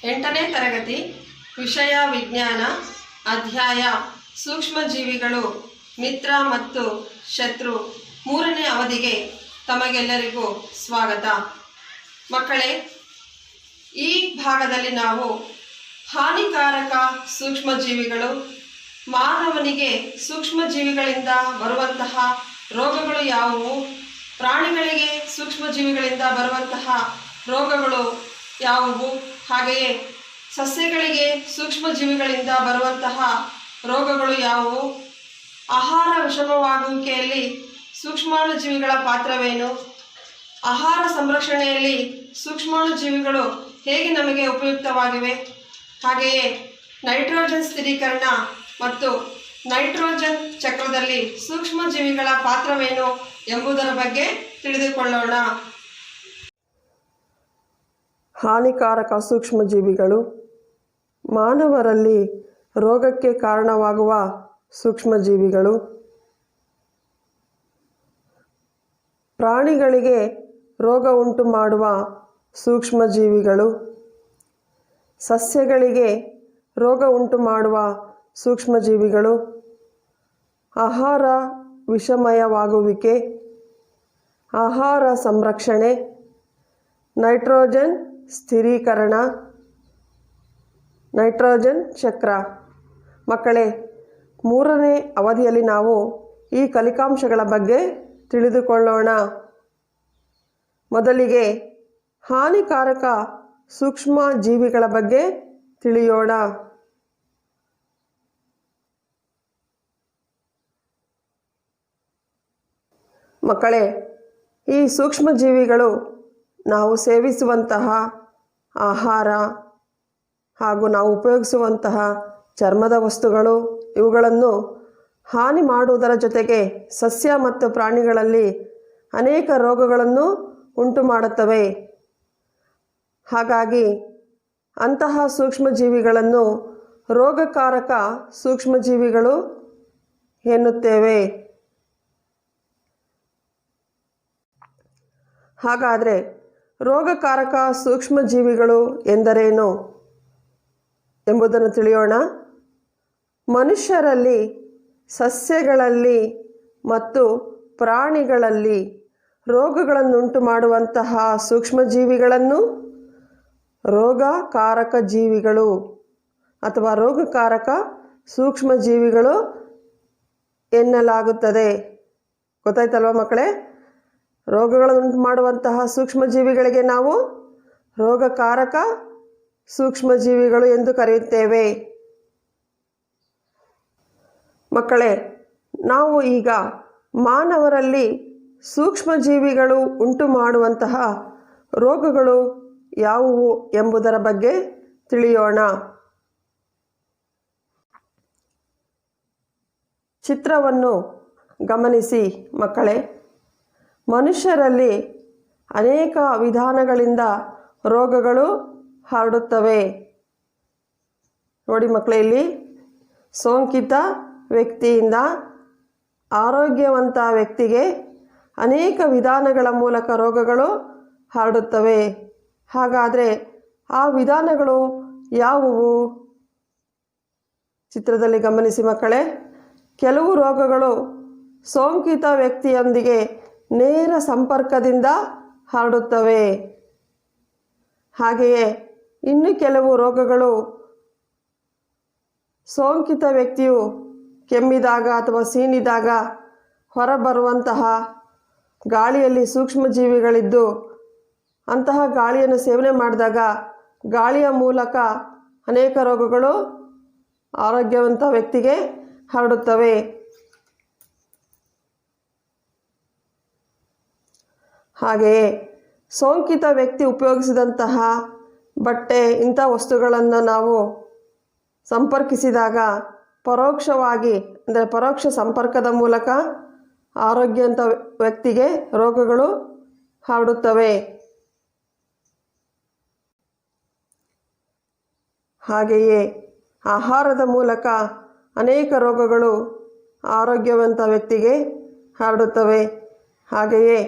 8ನೇ ತರಗತಿ ವಿಷಯ ವಿಜ್ಞಾನ ಅಧ್ಯಾಯ ಸೂಕ್ಷ್ಮಜೀವಿಗಳು ಮಿತ್ರ ಮತ್ತು ಶತ್ರು 3ನೇ ಅವಧಿಗೆ ತಮಗೆಲ್ಲರಿಗೂ ಸ್ವಾಗತ. ಮಕ್ಕಳೇ, ಈ ಭಾಗದಲ್ಲಿ ನಾವು ಹಾನಿಕಾರಕ ಸೂಕ್ಷ್ಮಜೀವಿಗಳು, ಮಾನವನಿಗೆ ಸೂಕ್ಷ್ಮಜೀವಿಗಳಿಂದ ಬರುವಂತಹ ರೋಗಗಳು ಯಾವುವು, ಪ್ರಾಣಿಗಳಿಗೆ ಸೂಕ್ಷ್ಮಜೀವಿಗಳಿಂದ ಬರುವಂತಹ ರೋಗಗಳು ಯಾವುವು, ಹಾಗೆಯೇ ಸಸ್ಯಗಳಿಗೆ ಸೂಕ್ಷ್ಮಜೀವಿಗಳಿಂದ ಬರುವಂತಹ ರೋಗಗಳು ಯಾವುವು, ಆಹಾರ ವಿಷಮವಾಗುವಿಕೆಯಲ್ಲಿ ಸೂಕ್ಷ್ಮಾಣುಜೀವಿಗಳ ಪಾತ್ರವೇನು, ಆಹಾರ ಸಂರಕ್ಷಣೆಯಲ್ಲಿ ಸೂಕ್ಷ್ಮಾಣುಜೀವಿಗಳು ಹೇಗೆ ನಮಗೆ ಉಪಯುಕ್ತವಾಗಿವೆ, ಹಾಗೆಯೇ ನೈಟ್ರೋಜನ್ ಸ್ಥಿರೀಕರಣ ಮತ್ತು ನೈಟ್ರೋಜನ್ ಚಕ್ರದಲ್ಲಿ ಸೂಕ್ಷ್ಮಜೀವಿಗಳ ಪಾತ್ರವೇನು ಎಂಬುದರ ಬಗ್ಗೆ ತಿಳಿದುಕೊಳ್ಳೋಣ. ಹಾನಿಕಾರಕ ಸೂಕ್ಷ್ಮಜೀವಿಗಳು, ಮಾನವರಲ್ಲಿ ರೋಗಕ್ಕೆ ಕಾರಣವಾಗುವ ಸೂಕ್ಷ್ಮಜೀವಿಗಳು, ಪ್ರಾಣಿಗಳಿಗೆ ರೋಗ ಉಂಟು ಮಾಡುವ ಸೂಕ್ಷ್ಮಜೀವಿಗಳು, ಸಸ್ಯಗಳಿಗೆ ರೋಗ ಉಂಟು ಮಾಡುವ ಸೂಕ್ಷ್ಮಜೀವಿಗಳು, ಆಹಾರ ವಿಷಮಯವಾಗುವಿಕೆ, ಆಹಾರ ಸಂರಕ್ಷಣೆ, ನೈಟ್ರೋಜನ್ ಸ್ಥಿರೀಕರಣ, ನೈಟ್ರೋಜನ್ ಚಕ್ರ. ಮಕ್ಕಳೇ, 3ನೇ ಅವಧಿಯಲ್ಲಿ ನಾವು ಈ ಕಲಿಕಾಂಶಗಳ ಬಗ್ಗೆ ತಿಳಿದುಕೊಳ್ಳೋಣ. ಮೊದಲಿಗೆ ಹಾನಿಕಾರಕ ಸೂಕ್ಷ್ಮ ಜೀವಿಗಳ ಬಗ್ಗೆ ತಿಳಿಯೋಣ. ಮಕ್ಕಳೇ, ಈ ಸೂಕ್ಷ್ಮಜೀವಿಗಳು ನಾವು ಸೇವಿಸುವಂತಹ ಆಹಾರ ಹಾಗೂ ನಾವು ಉಪಯೋಗಿಸುವಂತಹ ಚರ್ಮದ ವಸ್ತುಗಳು ಇವುಗಳನ್ನು ಹಾನಿ ಮಾಡುವುದರ ಜೊತೆಗೆ ಸಸ್ಯ ಮತ್ತು ಪ್ರಾಣಿಗಳಲ್ಲಿ ಅನೇಕ ರೋಗಗಳನ್ನು ಉಂಟು ಮಾಡುತ್ತವೆ. ಹಾಗಾಗಿ ಅಂತಹ ಸೂಕ್ಷ್ಮಜೀವಿಗಳನ್ನು ರೋಗಕಾರಕ ಸೂಕ್ಷ್ಮಜೀವಿಗಳು ಎನ್ನುತ್ತೇವೆ. ಹಾಗಾದರೆ ರೋಗಕಾರಕ ಸೂಕ್ಷ್ಮಜೀವಿಗಳು ಎಂದರೇನು ಎಂಬುದನ್ನು ತಿಳಿಯೋಣ. ಮನುಷ್ಯರಲ್ಲಿ, ಸಸ್ಯಗಳಲ್ಲಿ ಮತ್ತು ಪ್ರಾಣಿಗಳಲ್ಲಿ ರೋಗಗಳನ್ನುಂಟು ಮಾಡುವಂತಹ ಸೂಕ್ಷ್ಮಜೀವಿಗಳನ್ನು ರೋಗಕಾರಕ ಜೀವಿಗಳು ಅಥವಾ ರೋಗಕಾರಕ ಸೂಕ್ಷ್ಮಜೀವಿಗಳು ಎನ್ನಲಾಗುತ್ತದೆ. ಗೊತ್ತಾಯ್ತಲ್ವ ಮಕ್ಕಳೇ? ರೋಗಗಳನ್ನು ಮಾಡುವಂತಹ ಸೂಕ್ಷ್ಮಜೀವಿಗಳಿಗೆ ನಾವು ರೋಗಕಾರಕ ಸೂಕ್ಷ್ಮಜೀವಿಗಳು ಎಂದು ಕರೆಯುತ್ತೇವೆ. ಮಕ್ಕಳೇ, ನಾವು ಈಗ ಮಾನವರಲ್ಲಿ ಸೂಕ್ಷ್ಮಜೀವಿಗಳು ಉಂಟು ಮಾಡುವಂತಹ ರೋಗಗಳು ಯಾವುವು ಎಂಬುದರ ಬಗ್ಗೆ ತಿಳಿಯೋಣ. ಚಿತ್ರವನ್ನು ಗಮನಿಸಿ ಮಕ್ಕಳೇ. ಮನುಷ್ಯರಲ್ಲಿ ಅನೇಕ ವಿಧಾನಗಳಿಂದ ರೋಗಗಳು ಹರಡುತ್ತವೆ. ನೋಡಿ ಮಕ್ಕಳೇ, ಇಲ್ಲಿ ಸೋಂಕಿತ ವ್ಯಕ್ತಿಯಿಂದ ಆರೋಗ್ಯವಂತ ವ್ಯಕ್ತಿಗೆ ಅನೇಕ ವಿಧಾನಗಳ ಮೂಲಕ ರೋಗಗಳು ಹರಡುತ್ತವೆ. ಹಾಗಾದರೆ ಆ ವಿಧಾನಗಳು ಯಾವುವು? ಚಿತ್ರದಲ್ಲಿ ಗಮನಿಸಿ ಮಕ್ಕಳೇ. ಕೆಲವು ರೋಗಗಳು ಸೋಂಕಿತ ವ್ಯಕ್ತಿಯೊಂದಿಗೆ ನೇರ ಸಂಪರ್ಕದಿಂದ ಹರಡುತ್ತವೆ. ಹಾಗೆಯೇ ಇನ್ನು ಕೆಲವು ರೋಗಗಳು ಸೋಂಕಿತ ವ್ಯಕ್ತಿಯು ಕೆಮ್ಮಿದಾಗ ಅಥವಾ ಸೀನಿದಾಗ ಹೊರಬರುವಂತಹ ಗಾಳಿಯಲ್ಲಿ ಸೂಕ್ಷ್ಮಜೀವಿಗಳಿದ್ದು ಅಂತಹ ಗಾಳಿಯನ್ನು ಸೇವನೆ ಮಾಡಿದಾಗ ಗಾಳಿಯ ಮೂಲಕ ಅನೇಕ ರೋಗಗಳು ಆರೋಗ್ಯವಂತ ವ್ಯಕ್ತಿಗೆ ಹರಡುತ್ತವೆ. ಹಾಗೆಯೇ ಸೋಂಕಿತ ವ್ಯಕ್ತಿ ಉಪಯೋಗಿಸಿದಂತಹ ಬಟ್ಟೆ ಇಂಥ ವಸ್ತುಗಳನ್ನು ನಾವು ಸಂಪರ್ಕಿಸಿದಾಗ ಪರೋಕ್ಷವಾಗಿ ಅಂದರೆ ಪರೋಕ್ಷ ಸಂಪರ್ಕದ ಮೂಲಕ ಆರೋಗ್ಯವಂತ ವ್ಯಕ್ತಿಗೆ ರೋಗಗಳು ಹರಡುತ್ತವೆ. ಹಾಗೆಯೇ ಆಹಾರದ ಮೂಲಕ ಅನೇಕ ರೋಗಗಳು ಆರೋಗ್ಯವಂತ ವ್ಯಕ್ತಿಗೆ ಹರಡುತ್ತವೆ. ಹಾಗೆಯೇ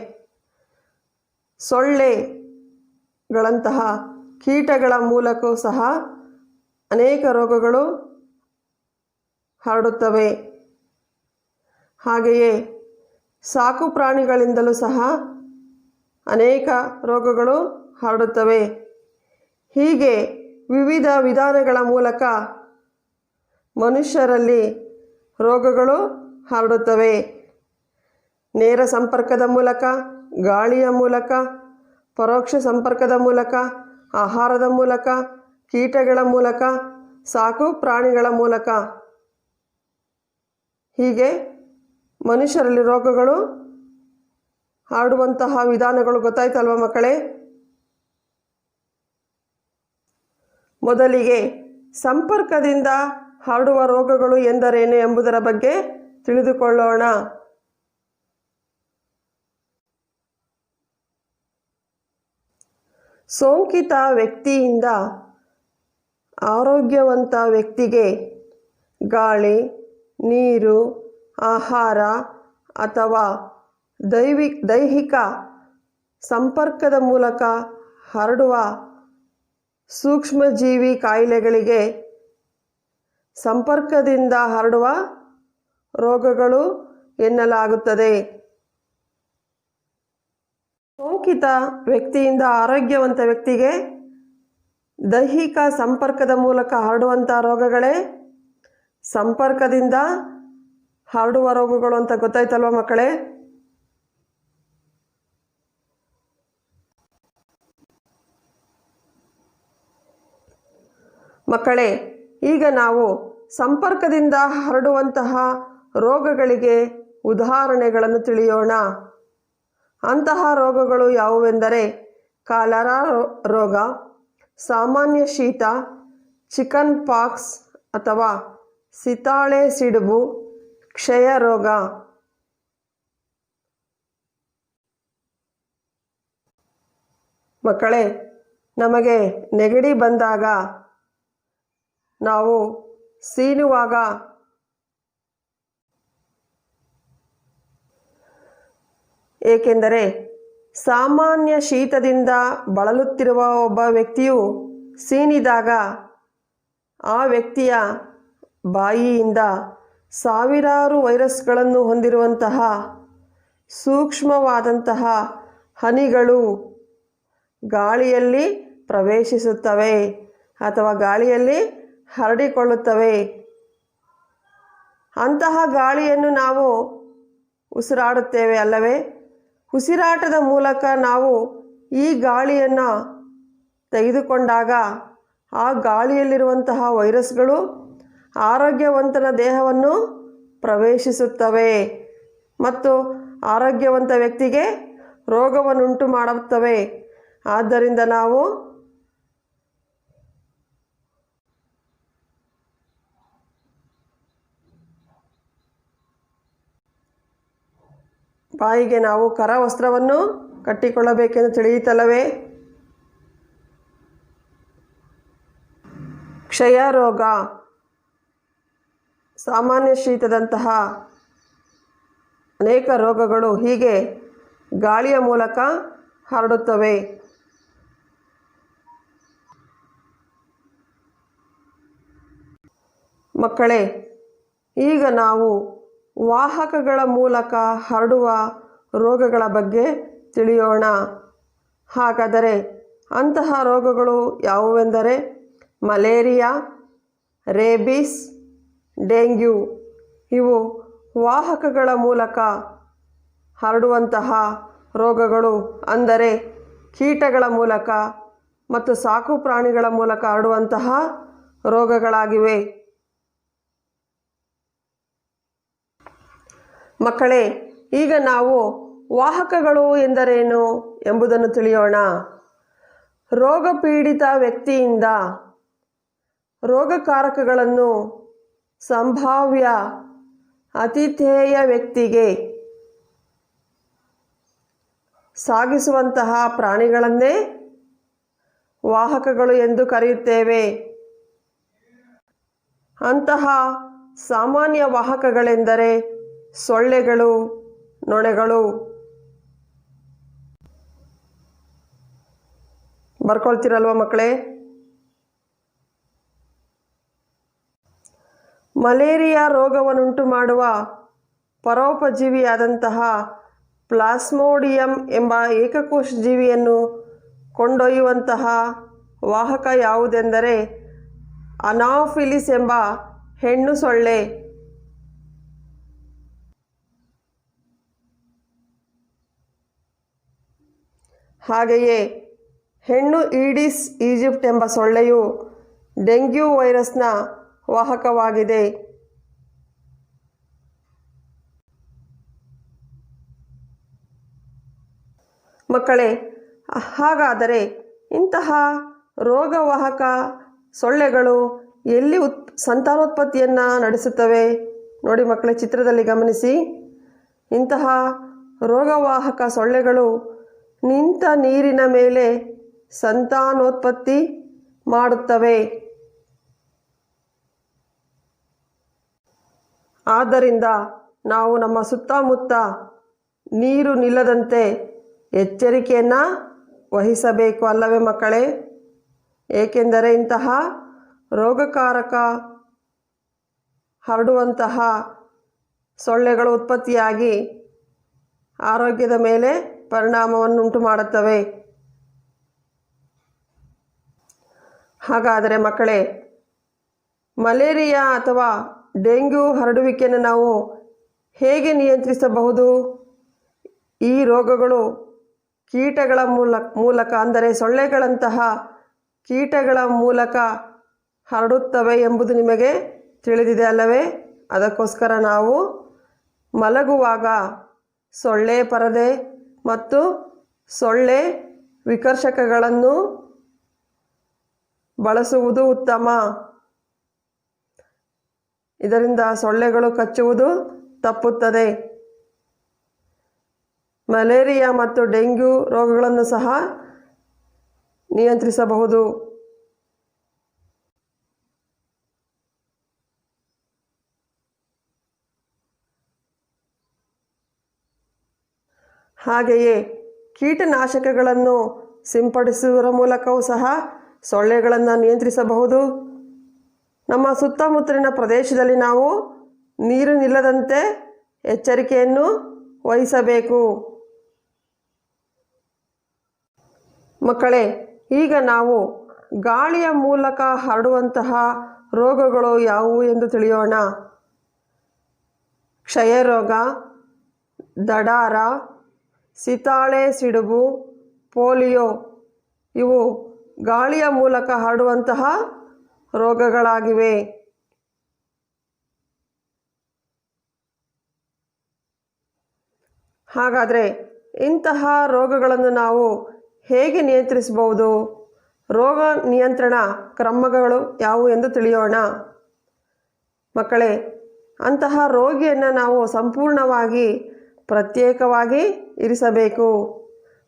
ಸೊಳ್ಳೆಗಳಂತಹ ಕೀಟಗಳ ಮೂಲಕವೂ ಸಹ ಅನೇಕ ರೋಗಗಳು ಹರಡುತ್ತವೆ. ಹಾಗೆಯೇ ಸಾಕು ಪ್ರಾಣಿಗಳಿಂದಲೂ ಸಹ ಅನೇಕ ರೋಗಗಳು ಹರಡುತ್ತವೆ. ಹೀಗೆ ವಿವಿಧ ವಿಧಾನಗಳ ಮೂಲಕ ಮನುಷ್ಯರಲ್ಲಿ ರೋಗಗಳು ಹರಡುತ್ತವೆ. ನೇರ ಸಂಪರ್ಕದ ಮೂಲಕ, ಗಾಳಿಯ ಮೂಲಕ, ಪರೋಕ್ಷ ಸಂಪರ್ಕದ ಮೂಲಕ, ಆಹಾರದ ಮೂಲಕ, ಕೀಟಗಳ ಮೂಲಕ, ಸಾಕು ಪ್ರಾಣಿಗಳ ಮೂಲಕ, ಹೀಗೆ ಮನುಷ್ಯರಲ್ಲಿ ರೋಗಗಳು ಹರಡುವಂತಹ ವಿಧಾನಗಳು ಗೊತ್ತಾಯ್ತಲ್ವ ಮಕ್ಕಳೇ? ಮೊದಲಿಗೆ ಸಂಪರ್ಕದಿಂದ ಹರಡುವ ರೋಗಗಳು ಎಂದರೇನು ಎಂಬುದರ ಬಗ್ಗೆ ತಿಳಿದುಕೊಳ್ಳೋಣ. ಸೋಂಕಿತ ವ್ಯಕ್ತಿಯಿಂದ ಆರೋಗ್ಯವಂತ ವ್ಯಕ್ತಿಗೆ ಗಾಳಿ, ನೀರು, ಆಹಾರ ಅಥವಾ ದೈಹಿಕ ಸಂಪರ್ಕದ ಮೂಲಕ ಹರಡುವ ಸೂಕ್ಷ್ಮಜೀವಿ ಕಾಯಿಲೆಗಳಿಗೆ ಸಂಪರ್ಕದಿಂದ ಹರಡುವ ರೋಗಗಳು ಎನ್ನಲಾಗುತ್ತದೆ. ಸೋಂಕಿತ ವ್ಯಕ್ತಿಯಿಂದ ಆರೋಗ್ಯವಂತ ವ್ಯಕ್ತಿಗೆ ದೈಹಿಕ ಸಂಪರ್ಕದ ಮೂಲಕ ಹರಡುವಂಥ ರೋಗಗಳೇ ಸಂಪರ್ಕದಿಂದ ಹರಡುವ ರೋಗಗಳು ಅಂತ ಗೊತ್ತಾಯ್ತಲ್ವ ಮಕ್ಕಳೇ? ಮಕ್ಕಳೇ, ಈಗ ನಾವು ಸಂಪರ್ಕದಿಂದ ಹರಡುವಂತಹ ರೋಗಗಳಿಗೆ ಉದಾಹರಣೆಗಳನ್ನು ತಿಳಿಯೋಣ. ಅಂತಹ ರೋಗಗಳು ಯಾವುವೆಂದರೆ ಕಾಲರಾ ರೋಗ, ಸಾಮಾನ್ಯ ಶೀತ, ಚಿಕನ್ ಪಾಕ್ಸ್ ಅಥವಾ ಸಿತಾಳೆ ಸಿಡುಬು, ಕ್ಷಯ ರೋಗ. ಮಕ್ಕಳೇ, ನಮಗೆ ನೆಗಡಿ ಬಂದಾಗ ನಾವು ಸೀನುವಾಗ ಏಕೆಂದರೆ ಸಾಮಾನ್ಯ ಶೀತದಿಂದ ಬಳಲುತ್ತಿರುವ ಒಬ್ಬ ವ್ಯಕ್ತಿಯು ಸೀನಿದಾಗ ಆ ವ್ಯಕ್ತಿಯ ಬಾಯಿಯಿಂದ ಸಾವಿರಾರು ವೈರಸ್ಗಳನ್ನು ಹೊಂದಿರುವಂತಹ ಸೂಕ್ಷ್ಮವಾದಂತಹ ಹನಿಗಳು ಗಾಳಿಯಲ್ಲಿ ಪ್ರವೇಶಿಸುತ್ತವೆ ಅಥವಾ ಗಾಳಿಯಲ್ಲಿ ಹರಡಿಕೊಳ್ಳುತ್ತವೆ. ಅಂತಹ ಗಾಳಿಯನ್ನು ನಾವು ಉಸಿರಾಡುತ್ತೇವೆ ಅಲ್ಲವೇ? ಉಸಿರಾಟದ ಮೂಲಕ ನಾವು ಈ ಗಾಳಿಯನ್ನು ತೆಗೆದುಕೊಂಡಾಗ ಆ ಗಾಳಿಯಲ್ಲಿರುವಂತಹ ವೈರಸ್ಗಳು ಆರೋಗ್ಯವಂತನ ದೇಹವನ್ನು ಪ್ರವೇಶಿಸುತ್ತವೆ ಮತ್ತು ಆರೋಗ್ಯವಂತ ವ್ಯಕ್ತಿಗೆ ರೋಗವನ್ನುಂಟು ಮಾಡುತ್ತವೆ. ಆದ್ದರಿಂದ ನಾವು ಬಾಯಿಗೆ ನಾವು ಕರವಸ್ತ್ರವನ್ನು ಕಟ್ಟಿಕೊಳ್ಳಬೇಕೆಂದು ತಿಳಿಯುತ್ತಲ್ಲವೇ? ಕ್ಷಯ ರೋಗ, ಸಾಮಾನ್ಯ ಶೀತದಂತಹ ಅನೇಕ ರೋಗಗಳು ಹೀಗೆ ಗಾಳಿಯ ಮೂಲಕ ಹರಡುತ್ತವೆ. ಮಕ್ಕಳೇ, ಈಗ ನಾವು ವಾಹಕಗಳ ಮೂಲಕ ಹರಡುವ ರೋಗಗಳ ಬಗ್ಗೆ ತಿಳಿಯೋಣ. ಹಾಗಾದರೆ ಅಂತಹ ರೋಗಗಳು ಯಾವುವೆಂದರೆ ಮಲೇರಿಯಾ, ರೇಬಿಸ್, ಡೆಂಗ್ಯೂ. ಇವು ವಾಹಕಗಳ ಮೂಲಕ ಹರಡುವಂತಹ ರೋಗಗಳು, ಅಂದರೆ ಕೀಟಗಳ ಮೂಲಕ ಮತ್ತು ಸಾಕು ಪ್ರಾಣಿಗಳ ಮೂಲಕ ಹರಡುವಂತಹ ರೋಗಗಳಾಗಿವೆ. ಮಕ್ಕಳೇ, ಈಗ ನಾವು ವಾಹಕಗಳು ಎಂದರೇನು ಎಂಬುದನ್ನು ತಿಳಿಯೋಣ. ರೋಗಪೀಡಿತ ವ್ಯಕ್ತಿಯಿಂದ ರೋಗಕಾರಕಗಳನ್ನು ಸಂಭಾವ್ಯ ಆತಿಥೇಯ ವ್ಯಕ್ತಿಗೆ ಸಾಗಿಸುವಂತಹ ಪ್ರಾಣಿಗಳನ್ನೇ ವಾಹಕಗಳು ಎಂದು ಕರೆಯುತ್ತೇವೆ. ಅಂತಹ ಸಾಮಾನ್ಯ ವಾಹಕಗಳೆಂದರೆ ಸೊಳ್ಳೆಗಳು, ನೊಣಗಳು. ಬರ್ಕೊಳ್ತೀರಲ್ವ ಮಕ್ಕಳೇ? ಮಲೇರಿಯಾ ರೋಗವನ್ನುಂಟು ಮಾಡುವ ಪರೋಪಜೀವಿಯಾದಂತಹ ಪ್ಲಾಸ್ಮೋಡಿಯಂ ಎಂಬ ಏಕಕೋಶ ಜೀವಿಯನ್ನು ಕೊಂಡೊಯ್ಯುವಂತಹ ವಾಹಕ ಯಾವುದೆಂದರೆ ಅನಾಫಿಲಿಸ್ ಎಂಬ ಹೆಣ್ಣು ಸೊಳ್ಳೆ. ಹಾಗೆಯೇ ಹೆಣ್ಣು ಈಡಿಸ್ ಈಜಿಪ್ಟ್ ಎಂಬ ಸೊಳ್ಳೆಯು ಡೆಂಗ್ಯೂ ವೈರಸ್ನ ವಾಹಕವಾಗಿದೆ. ಮಕ್ಕಳೇ, ಹಾಗಾದರೆ ಇಂತಹ ರೋಗವಾಹಕ ಸೊಳ್ಳೆಗಳು ಎಲ್ಲಿ ಸಂತಾನೋತ್ಪತ್ತಿಯನ್ನು ನಡೆಸುತ್ತವೆ? ನೋಡಿ ಮಕ್ಕಳೇ, ಚಿತ್ರದಲ್ಲಿ ಗಮನಿಸಿ. ಇಂತಹ ರೋಗವಾಹಕ ಸೊಳ್ಳೆಗಳು ನಿಂತ ನೀರಿನ ಮೇಲೆ ಸಂತಾನೋತ್ಪತ್ತಿ ಮಾಡುತ್ತವೆ. ಆದ್ದರಿಂದ ನಾವು ನಮ್ಮ ಸುತ್ತಮುತ್ತ ನೀರು ನಿಲ್ಲದಂತೆ ಎಚ್ಚರಿಕೆಯನ್ನು ವಹಿಸಬೇಕು ಅಲ್ಲವೇ ಮಕ್ಕಳೇ? ಏಕೆಂದರೆ ಇಂತಹ ರೋಗಕಾರಕ ಹರಡುವಂತಹ ಸೊಳ್ಳೆಗಳು ಉತ್ಪತ್ತಿಯಾಗಿ ಆರೋಗ್ಯದ ಮೇಲೆ ಪರಿಣಾಮವನ್ನುಂಟು ಮಾಡುತ್ತವೆ. ಹಾಗಾದರೆ ಮಕ್ಕಳೇ, ಮಲೇರಿಯಾ ಅಥವಾ ಡೆಂಗ್ಯೂ ಹರಡುವಿಕೆಯನ್ನು ನಾವು ಹೇಗೆ ನಿಯಂತ್ರಿಸಬಹುದು? ಈ ರೋಗಗಳು ಕೀಟಗಳ ಮೂಲಕ ಅಂದರೆ ಸೊಳ್ಳೆಗಳಂತಹ ಕೀಟಗಳ ಮೂಲಕ ಹರಡುತ್ತವೆ ಎಂಬುದು ನಿಮಗೆ ತಿಳಿದಿದೆ ಅಲ್ಲವೇ? ಅದಕ್ಕೋಸ್ಕರ ನಾವು ಮಲಗುವಾಗ ಸೊಳ್ಳೆ ಪರದೆ ಮತ್ತು ಸೊಳ್ಳೆ ವಿಕರ್ಷಕಗಳನ್ನು ಬಳಸುವುದು ಉತ್ತಮ. ಇದರಿಂದ ಸೊಳ್ಳೆಗಳು ಕಚ್ಚುವುದು ತಪ್ಪುತ್ತದೆ. ಮಲೇರಿಯಾ ಮತ್ತು ಡೆಂಗ್ಯೂ ರೋಗಗಳನ್ನು ಸಹ ನಿಯಂತ್ರಿಸಬಹುದು. ಹಾಗೆಯೇ ಕೀಟನಾಶಕಗಳನ್ನು ಸಿಂಪಡಿಸುವುದರ ಮೂಲಕವೂ ಸಹ ಸೊಳ್ಳೆಗಳನ್ನು ನಿಯಂತ್ರಿಸಬಹುದು. ನಮ್ಮ ಸುತ್ತಮುತ್ತಲಿನ ಪ್ರದೇಶದಲ್ಲಿ ನಾವು ನೀರು ನಿಲ್ಲದಂತೆ ಎಚ್ಚರಿಕೆಯನ್ನು ವಹಿಸಬೇಕು. ಮಕ್ಕಳೇ, ಈಗ ನಾವು ಗಾಳಿಯ ಮೂಲಕ ಹರಡುವಂತಹ ರೋಗಗಳು ಯಾವುವು ಎಂದು ತಿಳಿಯೋಣ. ಕ್ಷಯರೋಗ, ದಡಾರ, ಸಿತಾಳೆ ಸಿಡುಬು, ಪೋಲಿಯೋ ಇವು ಗಾಳಿಯ ಮೂಲಕ ಹರಡುವಂತಹ ರೋಗಗಳಾಗಿವೆ. ಹಾಗಾದರೆ ಇಂತಹ ರೋಗಗಳನ್ನು ನಾವು ಹೇಗೆ ನಿಯಂತ್ರಿಸಬಹುದು? ರೋಗ ನಿಯಂತ್ರಣ ಕ್ರಮಗಳು ಯಾವುವು ಎಂದು ತಿಳಿಯೋಣ. ಮಕ್ಕಳೇ, ಅಂತಹ ರೋಗಿಯನ್ನು ನಾವು ಸಂಪೂರ್ಣವಾಗಿ ಪ್ರತ್ಯೇಕವಾಗಿ ಇರಿಸಬೇಕು.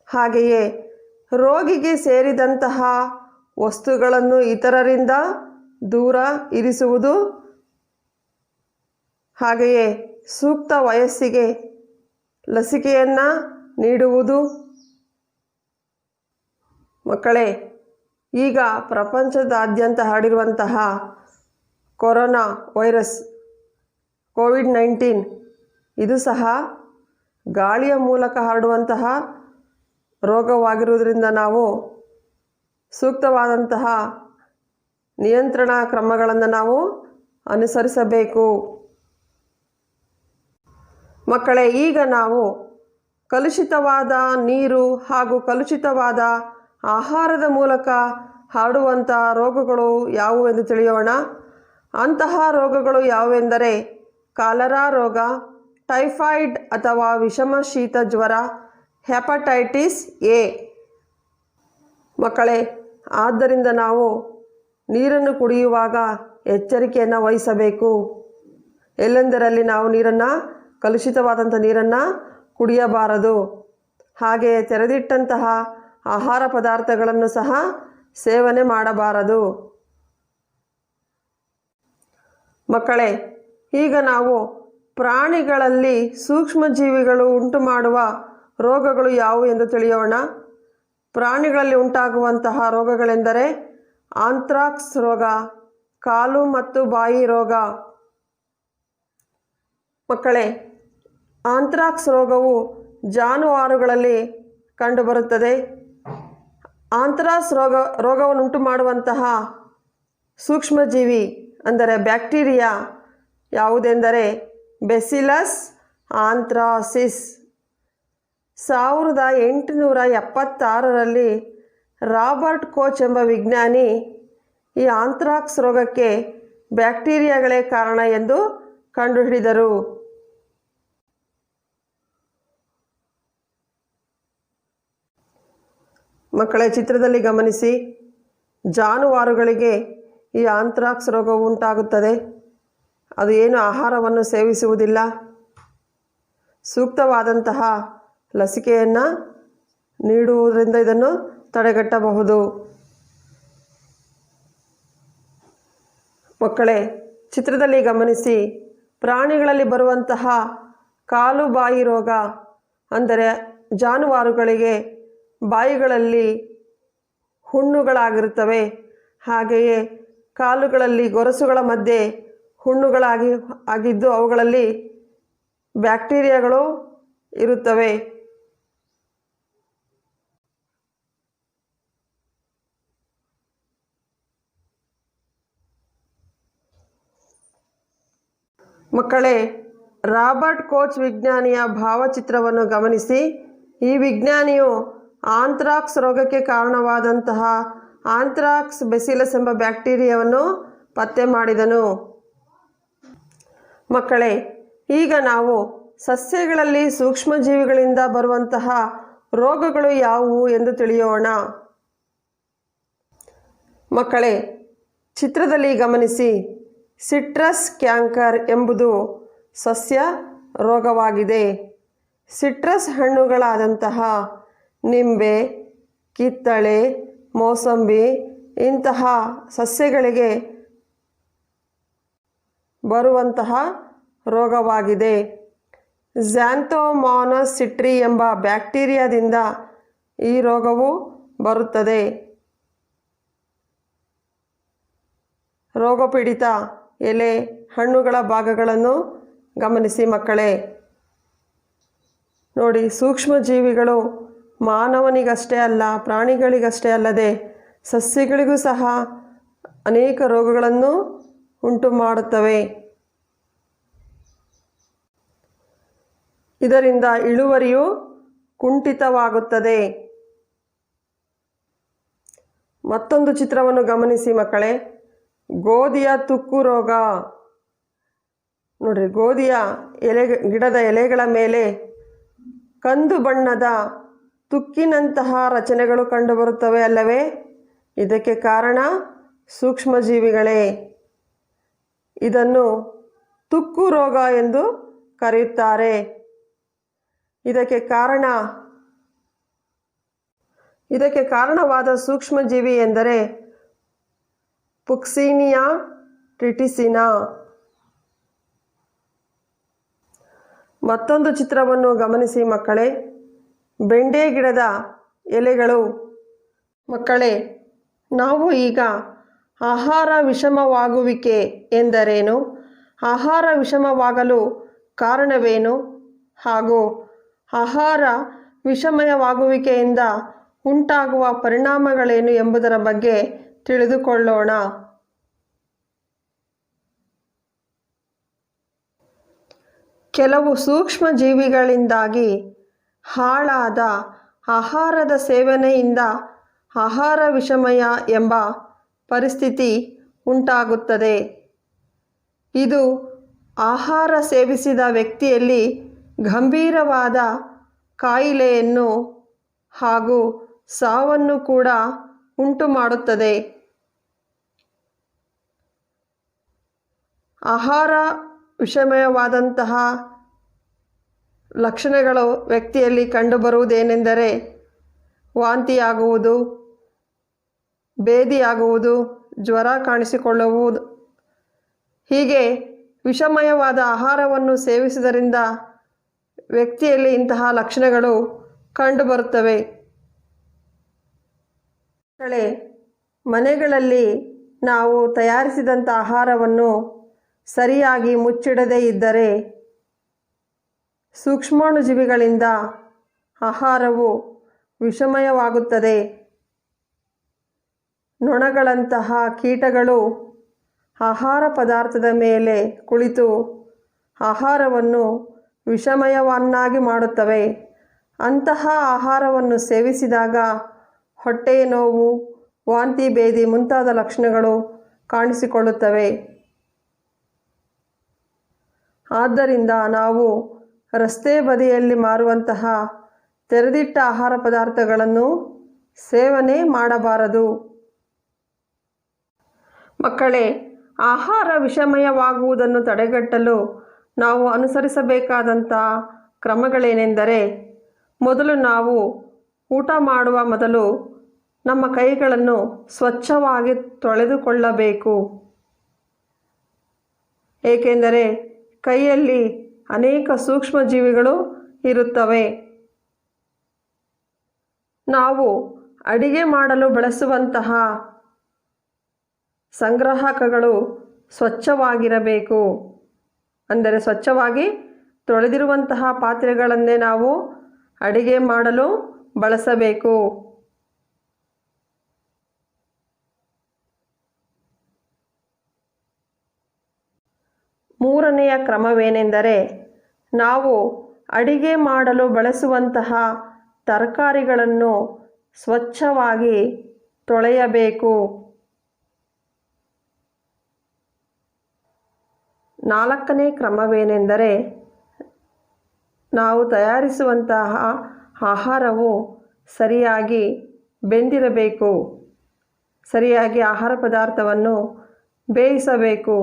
ಹಾಗೆಯೇ ರೋಗಿಗೆ ಸೇರಿದಂತಹ ವಸ್ತುಗಳನ್ನು ಇತರರಿಂದ ದೂರ ಇರಿಸುವುದು, ಹಾಗೆಯೇ ಸೂಕ್ತ ವಯಸ್ಸಿಗೆ ಲಸಿಕೆಯನ್ನು ನೀಡುವುದು. ಮಕ್ಕಳೇ, ಈಗ ಪ್ರಪಂಚದಾದ್ಯಂತ ಹರಡಿರುವಂತಹ ಕೊರೋನಾ ವೈರಸ್ ಕೋವಿಡ್-19 ಇದು ಸಹ ಗಾಳಿಯ ಮೂಲಕ ಹರಡುವಂತಹ ರೋಗವಾಗಿರುವುದರಿಂದ ನಾವು ಸೂಕ್ತವಾದಂತಹ ನಿಯಂತ್ರಣ ಕ್ರಮಗಳನ್ನು ನಾವು ಅನುಸರಿಸಬೇಕು. ಮಕ್ಕಳೇ, ಈಗ ನಾವು ಕಲುಷಿತವಾದ ನೀರು ಹಾಗೂ ಕಲುಷಿತವಾದ ಆಹಾರದ ಮೂಲಕ ಹರಡುವಂಥ ರೋಗಗಳು ಯಾವುವು ಎಂದು ತಿಳಿಯೋಣ. ಅಂತಹ ರೋಗಗಳು ಯಾವುವೆಂದರೆ ಕಾಲರಾ ರೋಗ, ಟೈಫಾಯ್ಡ್ ಅಥವಾ ವಿಷಮ ಶೀತ ಜ್ವರ, ಹೆಪಟೈಟಿಸ್ ಎ. ಮಕ್ಕಳೇ, ಆದ್ದರಿಂದ ನಾವು ನೀರನ್ನು ಕುಡಿಯುವಾಗ ಎಚ್ಚರಿಕೆಯನ್ನು ವಹಿಸಬೇಕು. ಎಲ್ಲೆಂದರಲ್ಲಿ ನಾವು ಕಲುಷಿತವಾದಂಥ ನೀರನ್ನು ಕುಡಿಯಬಾರದು. ಹಾಗೆಯೇ ತೆರೆದಿಟ್ಟಂತಹ ಆಹಾರ ಪದಾರ್ಥಗಳನ್ನು ಸಹ ಸೇವನೆ ಮಾಡಬಾರದು. ಮಕ್ಕಳೇ, ಈಗ ನಾವು ಪ್ರಾಣಿಗಳಲ್ಲಿ ಸೂಕ್ಷ್ಮಜೀವಿಗಳು ಉಂಟು ಮಾಡುವ ರೋಗಗಳು ಯಾವುವು ಎಂದು ತಿಳಿಯೋಣ. ಪ್ರಾಣಿಗಳಲ್ಲಿ ಉಂಟಾಗುವಂತಹ ರೋಗಗಳೆಂದರೆ ಆಂಥ್ರಾಕ್ಸ್ ರೋಗ, ಕಾಲು ಮತ್ತು ಬಾಯಿ ರೋಗ. ಮಕ್ಕಳೇ, ಆಂಥ್ರಾಕ್ಸ್ ರೋಗವು ಜಾನುವಾರುಗಳಲ್ಲಿ ಕಂಡುಬರುತ್ತದೆ. ಆಂಥ್ರಾಕ್ಸ್ ರೋಗವನ್ನುಂಟು ಮಾಡುವಂತಹ ಸೂಕ್ಷ್ಮಜೀವಿ ಅಂದರೆ ಬ್ಯಾಕ್ಟೀರಿಯಾ ಯಾವುದೆಂದರೆ ಬೆಸಿಲಸ್ ಆಂಥ್ರಾಸಿಸ್. 1876ರಲ್ಲಿ ರಾಬರ್ಟ್ ಕೋಚ್ ಎಂಬ ವಿಜ್ಞಾನಿ ಈ ಆಂಥ್ರಾಕ್ಸ್ ರೋಗಕ್ಕೆ ಬ್ಯಾಕ್ಟೀರಿಯಾಗಳೇ ಕಾರಣ ಎಂದು ಕಂಡುಹಿಡಿದರು. ಮಕ್ಕಳೇ, ಚಿತ್ರದಲ್ಲಿ ಗಮನಿಸಿ. ಜಾನುವಾರುಗಳಿಗೆ ಈ ಆಂಥ್ರಾಕ್ಸ್ ರೋಗವು ಉಂಟಾಗುತ್ತದೆ. ಅದು ಏನು ಆಹಾರವನ್ನು ಸೇವಿಸುವುದಿಲ್ಲ. ಸೂಕ್ತವಾದಂತಹ ಲಸಿಕೆಯನ್ನು ನೀಡುವುದರಿಂದ ಇದನ್ನು ತಡೆಗಟ್ಟಬಹುದು. ಮಕ್ಕಳೇ, ಚಿತ್ರದಲ್ಲಿ ಗಮನಿಸಿ. ಪ್ರಾಣಿಗಳಲ್ಲಿ ಬರುವಂತಹ ಕಾಲು ಬಾಯಿ ರೋಗ ಅಂದರೆ ಜಾನುವಾರುಗಳಿಗೆ ಬಾಯಿಗಳಲ್ಲಿ ಹುಣ್ಣುಗಳಾಗಿರುತ್ತವೆ. ಹಾಗೆಯೇ ಕಾಲುಗಳಲ್ಲಿ ಗೊರಸುಗಳ ಮಧ್ಯೆ ಆಗಿದ್ದು ಅವುಗಳಲ್ಲಿ ಬ್ಯಾಕ್ಟೀರಿಯಾಗಳು ಇರುತ್ತವೆ. ಮಕ್ಕಳೇ, ರಾಬರ್ಟ್ ಕೋಚ್ ವಿಜ್ಞಾನಿಯ ಭಾವಚಿತ್ರವನ್ನು ಗಮನಿಸಿ. ಈ ವಿಜ್ಞಾನಿಯು ಆಂಥ್ರಾಕ್ಸ್ ರೋಗಕ್ಕೆ ಕಾರಣವಾದಂತಹ ಆಂಥ್ರಾಕ್ಸ್ ಬೆಸಿಲಸ್ ಎಂಬ ಬ್ಯಾಕ್ಟೀರಿಯಾವನ್ನು ಪತ್ತೆ ಮಾಡಿದನು. ಮಕ್ಕಳೇ, ಈಗ ನಾವು ಸಸ್ಯಗಳಲ್ಲಿ ಸೂಕ್ಷ್ಮಜೀವಿಗಳಿಂದ ಬರುವಂತಹ ರೋಗಗಳು ಯಾವುವು ಎಂದು ತಿಳಿಯೋಣ. ಮಕ್ಕಳೇ, ಚಿತ್ರದಲ್ಲಿ ಗಮನಿಸಿ. ಸಿಟ್ರಸ್ ಕ್ಯಾಂಕರ್ ಎಂಬುದು ಸಸ್ಯ ರೋಗವಾಗಿದೆ. ಸಿಟ್ರಸ್ ಹಣ್ಣುಗಳಾದಂತಹ ನಿಂಬೆ, ಕಿತ್ತಳೆ, ಮೋಸಂಬಿ ಇಂತಹ ಸಸ್ಯಗಳಿಗೆ ಬರುವಂತಹ ರೋಗವಾಗಿದೆ. ಝ್ಯಾಂಥೋಮಾನಸ್ ಸಿಟ್ರಿ ಎಂಬ ಬ್ಯಾಕ್ಟೀರಿಯಾದಿಂದ ಈ ರೋಗವು ಬರುತ್ತದೆ. ರೋಗಪೀಡಿತ ಎಲೆ, ಹಣ್ಣುಗಳ ಭಾಗಗಳನ್ನು ಗಮನಿಸಿ. ಮಕ್ಕಳೇ ನೋಡಿ, ಸೂಕ್ಷ್ಮಜೀವಿಗಳು ಮಾನವನಿಗಷ್ಟೇ ಅಲ್ಲ, ಪ್ರಾಣಿಗಳಿಗಷ್ಟೇ ಅಲ್ಲದೆ ಸಸ್ಯಗಳಿಗೂ ಸಹ ಅನೇಕ ರೋಗಗಳನ್ನು ಉಂಟು ಮಾಡುತ್ತವೆ. ಇದರಿಂದ ಇಳುವರಿಯು ಕುಂಠಿತವಾಗುತ್ತದೆ. ಮತ್ತೊಂದು ಚಿತ್ರವನ್ನು ಗಮನಿಸಿ ಮಕ್ಕಳೇ. ಗೋಧಿಯ ತುಕ್ಕು ರೋಗ. ನೋಡ್ರಿ, ಗೋಧಿಯ ಗಿಡದ ಎಲೆಗಳ ಮೇಲೆ ಕಂದು ಬಣ್ಣದ ತುಕ್ಕಿನಂತಹ ರಚನೆಗಳು ಕಂಡುಬರುತ್ತವೆ ಅಲ್ಲವೇ? ಇದಕ್ಕೆ ಕಾರಣ ಸೂಕ್ಷ್ಮಜೀವಿಗಳೇ. ಇದನ್ನು ತುಕ್ಕು ರೋಗ ಎಂದು ಕರೆಯುತ್ತಾರೆ. ಇದಕ್ಕೆ ಕಾರಣವಾದ ಸೂಕ್ಷ್ಮಜೀವಿ ಎಂದರೆ ಪುಕ್ಸಿನಿಯಾ ಟ್ರಿಟಿಸಿನಾ. ಮತ್ತೊಂದು ಚಿತ್ರವನ್ನು ಗಮನಿಸಿ ಮಕ್ಕಳೇ. ಬೆಂಡೆ ಗಿಡದ ಎಲೆಗಳು. ಮಕ್ಕಳೇ, ನಾವು ಈಗ ಆಹಾರ ವಿಷಮವಾಗುವಿಕೆ ಎಂದರೇನು, ಆಹಾರ ವಿಷಮವಾಗಲು ಕಾರಣವೇನು ಹಾಗೂ ಆಹಾರ ವಿಷಮಯವಾಗುವಿಕೆಯಿಂದ ಉಂಟಾಗುವ ಪರಿಣಾಮಗಳೇನು ಎಂಬುದರ ಬಗ್ಗೆ ತಿಳಿದುಕೊಳ್ಳೋಣ. ಕೆಲವು ಸೂಕ್ಷ್ಮಜೀವಿಗಳಿಂದಾಗಿ ಹಾಳಾದ ಆಹಾರದ ಸೇವನೆಯಿಂದ ಆಹಾರ ವಿಷಮಯ ಎಂಬ ಪರಿಸ್ಥಿತಿ ಉಂಟಾಗುತ್ತದೆ. ಇದು ಆಹಾರ ಸೇವಿಸಿದ ವ್ಯಕ್ತಿಯಲ್ಲಿ ಗಂಭೀರವಾದ ಕಾಯಿಲೆಯನ್ನು ಹಾಗೂ ಸಾವನ್ನು ಕೂಡ ಉಂಟು ಮಾಡುತ್ತದೆ. ಆಹಾರ ವಿಷಮಯವಾದಂತಹ ಲಕ್ಷಣಗಳು ವ್ಯಕ್ತಿಯಲ್ಲಿ ಕಂಡುಬರುವುದೇನೆಂದರೆ ವಾಂತಿಯಾಗುವುದು, ಭೇದಿಯಾಗುವುದು, ಜ್ವರ ಕಾಣಿಸಿಕೊಳ್ಳುವುದು. ಹೀಗೆ ವಿಷಮಯವಾದ ಆಹಾರವನ್ನು ಸೇವಿಸುವುದರಿಂದ ವ್ಯಕ್ತಿಯಲ್ಲಿ ಇಂತಹ ಲಕ್ಷಣಗಳು ಕಂಡುಬರುತ್ತವೆ. ಮಕ್ಕಳೇ, ಮನೆಗಳಲ್ಲಿ ನಾವು ತಯಾರಿಸಿದಂಥ ಆಹಾರವನ್ನು ಸರಿಯಾಗಿ ಮುಚ್ಚಿಡದೇ ಇದ್ದರೆ ಸೂಕ್ಷ್ಮಾಣುಜೀವಿಗಳಿಂದ ಆಹಾರವು ವಿಷಮಯವಾಗುತ್ತದೆ. ನೊಣಗಳಂತಹ ಕೀಟಗಳು ಆಹಾರ ಪದಾರ್ಥದ ಮೇಲೆ ಕುಳಿತು ಆಹಾರವನ್ನು ವಿಷಮಯವನ್ನಾಗಿ ಮಾಡುತ್ತವೆ. ಅಂತಹ ಆಹಾರವನ್ನು ಸೇವಿಸಿದಾಗ ಹೊಟ್ಟೆಯ ನೋವು, ವಾಂತಿ ಭೇದಿ ಮುಂತಾದ ಲಕ್ಷಣಗಳು ಕಾಣಿಸಿಕೊಳ್ಳುತ್ತವೆ. ಆದ್ದರಿಂದ ನಾವು ರಸ್ತೆ ಬದಿಯಲ್ಲಿ ಮಾರುವಂತಹ ತೆರೆದಿಟ್ಟ ಆಹಾರ ಪದಾರ್ಥಗಳನ್ನು ಸೇವನೆ ಮಾಡಬಾರದು. ಮಕ್ಕಳೇ, ಆಹಾರ ವಿಷಮಯವಾಗುವುದನ್ನು ತಡೆಗಟ್ಟಲು ನಾವು ಅನುಸರಿಸಬೇಕಾದಂಥ ಕ್ರಮಗಳೇನೆಂದರೆ, ಮೊದಲು ನಾವು ಊಟ ಮಾಡುವ ಮೊದಲು ನಮ್ಮ ಕೈಗಳನ್ನು ಸ್ವಚ್ಛವಾಗಿ ತೊಳೆದುಕೊಳ್ಳಬೇಕು. ಏಕೆಂದರೆ ಕೈಯಲ್ಲಿ ಅನೇಕ ಸೂಕ್ಷ್ಮಜೀವಿಗಳು ಇರುತ್ತವೆ. ನಾವು ಅಡಿಗೆ ಮಾಡಲು ಬಳಸುವಂತಹ ಸಂಗ್ರಾಹಕಗಳು ಸ್ವಚ್ಛವಾಗಿರಬೇಕು. ಅಂದರೆ ಸ್ವಚ್ಛವಾಗಿ ತೊಳೆದಿರುವಂತಹ ಪಾತ್ರೆಗಳನ್ನೇ ನಾವು ಅಡಿಗೆ ಮಾಡಲು ಬಳಸಬೇಕು. ಮೂರನೆಯ ಕ್ರಮವೇನೆಂದರೆ, ನಾವು ಅಡಿಗೆ ಮಾಡಲು ಬಳಸುವಂತಹ ತರಕಾರಿಗಳನ್ನು ಸ್ವಚ್ಛವಾಗಿ ತೊಳೆಯಬೇಕು. ನಾಲ್ಕನೇ ಕ್ರಮವೇನೆಂದರೆ, ನಾವು ತಯಾರಿಸುವಂತಹ ಆಹಾರವು ಸರಿಯಾಗಿ ಬೆಂದಿರಬೇಕು. ಸರಿಯಾಗಿ ಆಹಾರ ಪದಾರ್ಥವನ್ನು ಬೇಯಿಸಬೇಕು.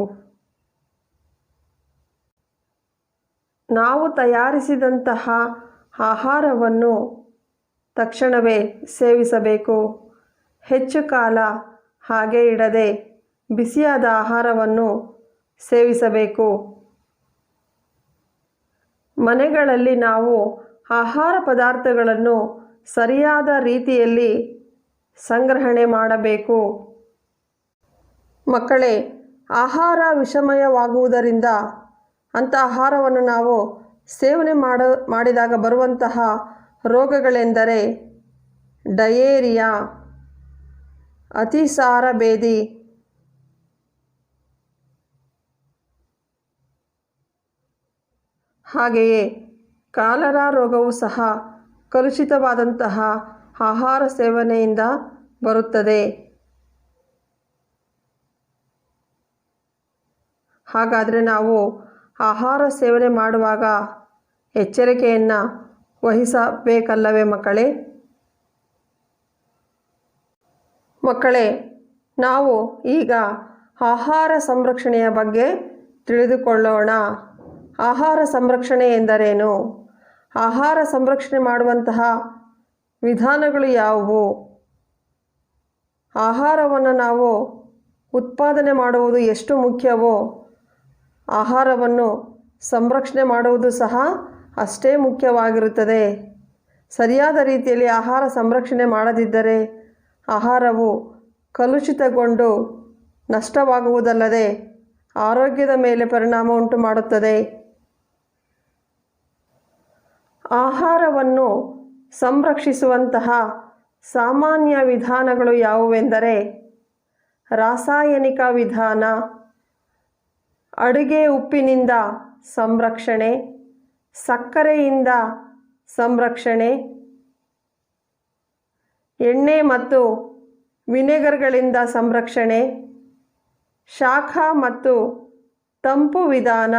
ನಾವು ತಯಾರಿಸಿದಂತಹ ಆಹಾರವನ್ನು ತಕ್ಷಣವೇ ಸೇವಿಸಬೇಕು. ಹೆಚ್ಚು ಕಾಲ ಹಾಗೆ ಇಡದೆ ಬಿಸಿಯಾದ ಆಹಾರವನ್ನು ಸೇವಿಸಬೇಕು. ಮನೆಗಳಲ್ಲಿ ನಾವು ಆಹಾರ ಪದಾರ್ಥಗಳನ್ನು ಸರಿಯಾದ ರೀತಿಯಲ್ಲಿ ಸಂಗ್ರಹಣೆ ಮಾಡಬೇಕು. ಮಕ್ಕಳೇ, ಆಹಾರ ವಿಷಮಯವಾಗುವುದರಿಂದ ಅಂಥ ಆಹಾರವನ್ನು ನಾವು ಸೇವನೆ ಮಾಡಿದಾಗ ಬರುವಂತಹ ರೋಗಗಳೆಂದರೆ ಡಯೇರಿಯಾ, ಅತಿಸಾರ ಭೇದಿ, ಹಾಗೆಯೇ ಕಾಲರಾ ರೋಗವು ಸಹ ಕಲುಷಿತವಾದಂತಹ ಆಹಾರ ಸೇವನೆಯಿಂದ ಬರುತ್ತದೆ. ಹಾಗಾದರೆ ನಾವು ಆಹಾರ ಸೇವನೆ ಮಾಡುವಾಗ ಎಚ್ಚರಿಕೆಯನ್ನು ವಹಿಸಬೇಕಲ್ಲವೇ ಮಕ್ಕಳೇ? ಮಕ್ಕಳೇ, ನಾವು ಈಗ ಆಹಾರ ಸಂರಕ್ಷಣೆಯ ಬಗ್ಗೆ ತಿಳಿದುಕೊಳ್ಳೋಣ. ಆಹಾರ ಸಂರಕ್ಷಣೆ ಎಂದರೇನು? ಆಹಾರ ಸಂರಕ್ಷಣೆ ಮಾಡುವಂತಹ ವಿಧಾನಗಳು ಯಾವುವು? ಆಹಾರವನ್ನು ನಾವು ಉತ್ಪಾದನೆ ಮಾಡುವುದು ಎಷ್ಟು ಮುಖ್ಯವೋ, ಆಹಾರವನ್ನು ಸಂರಕ್ಷಣೆ ಮಾಡುವುದು ಸಹ ಅಷ್ಟೇ ಮುಖ್ಯವಾಗಿರುತ್ತದೆ. ಸರಿಯಾದ ರೀತಿಯಲ್ಲಿ ಆಹಾರ ಸಂರಕ್ಷಣೆ ಮಾಡದಿದ್ದರೆ ಆಹಾರವು ಕಲುಷಿತಗೊಂಡು ನಷ್ಟವಾಗುವುದಲ್ಲದೆ ಆರೋಗ್ಯದ ಮೇಲೆ ಪರಿಣಾಮ ಉಂಟು ಮಾಡುತ್ತದೆ. ಆಹಾರವನ್ನು ಸಂರಕ್ಷಿಸುವಂತಹ ಸಾಮಾನ್ಯ ವಿಧಾನಗಳು ಯಾವುವೆಂದರೆ ರಾಸಾಯನಿಕ ವಿಧಾನ, ಅಡುಗೆ ಉಪ್ಪಿನಿಂದ ಸಂರಕ್ಷಣೆ, ಸಕ್ಕರೆಯಿಂದ ಸಂರಕ್ಷಣೆ, ಎಣ್ಣೆ ಮತ್ತು ವಿನೆಗರ್ಗಳಿಂದ ಸಂರಕ್ಷಣೆ, ಶಾಖ ಮತ್ತು ತಂಪು ವಿಧಾನ.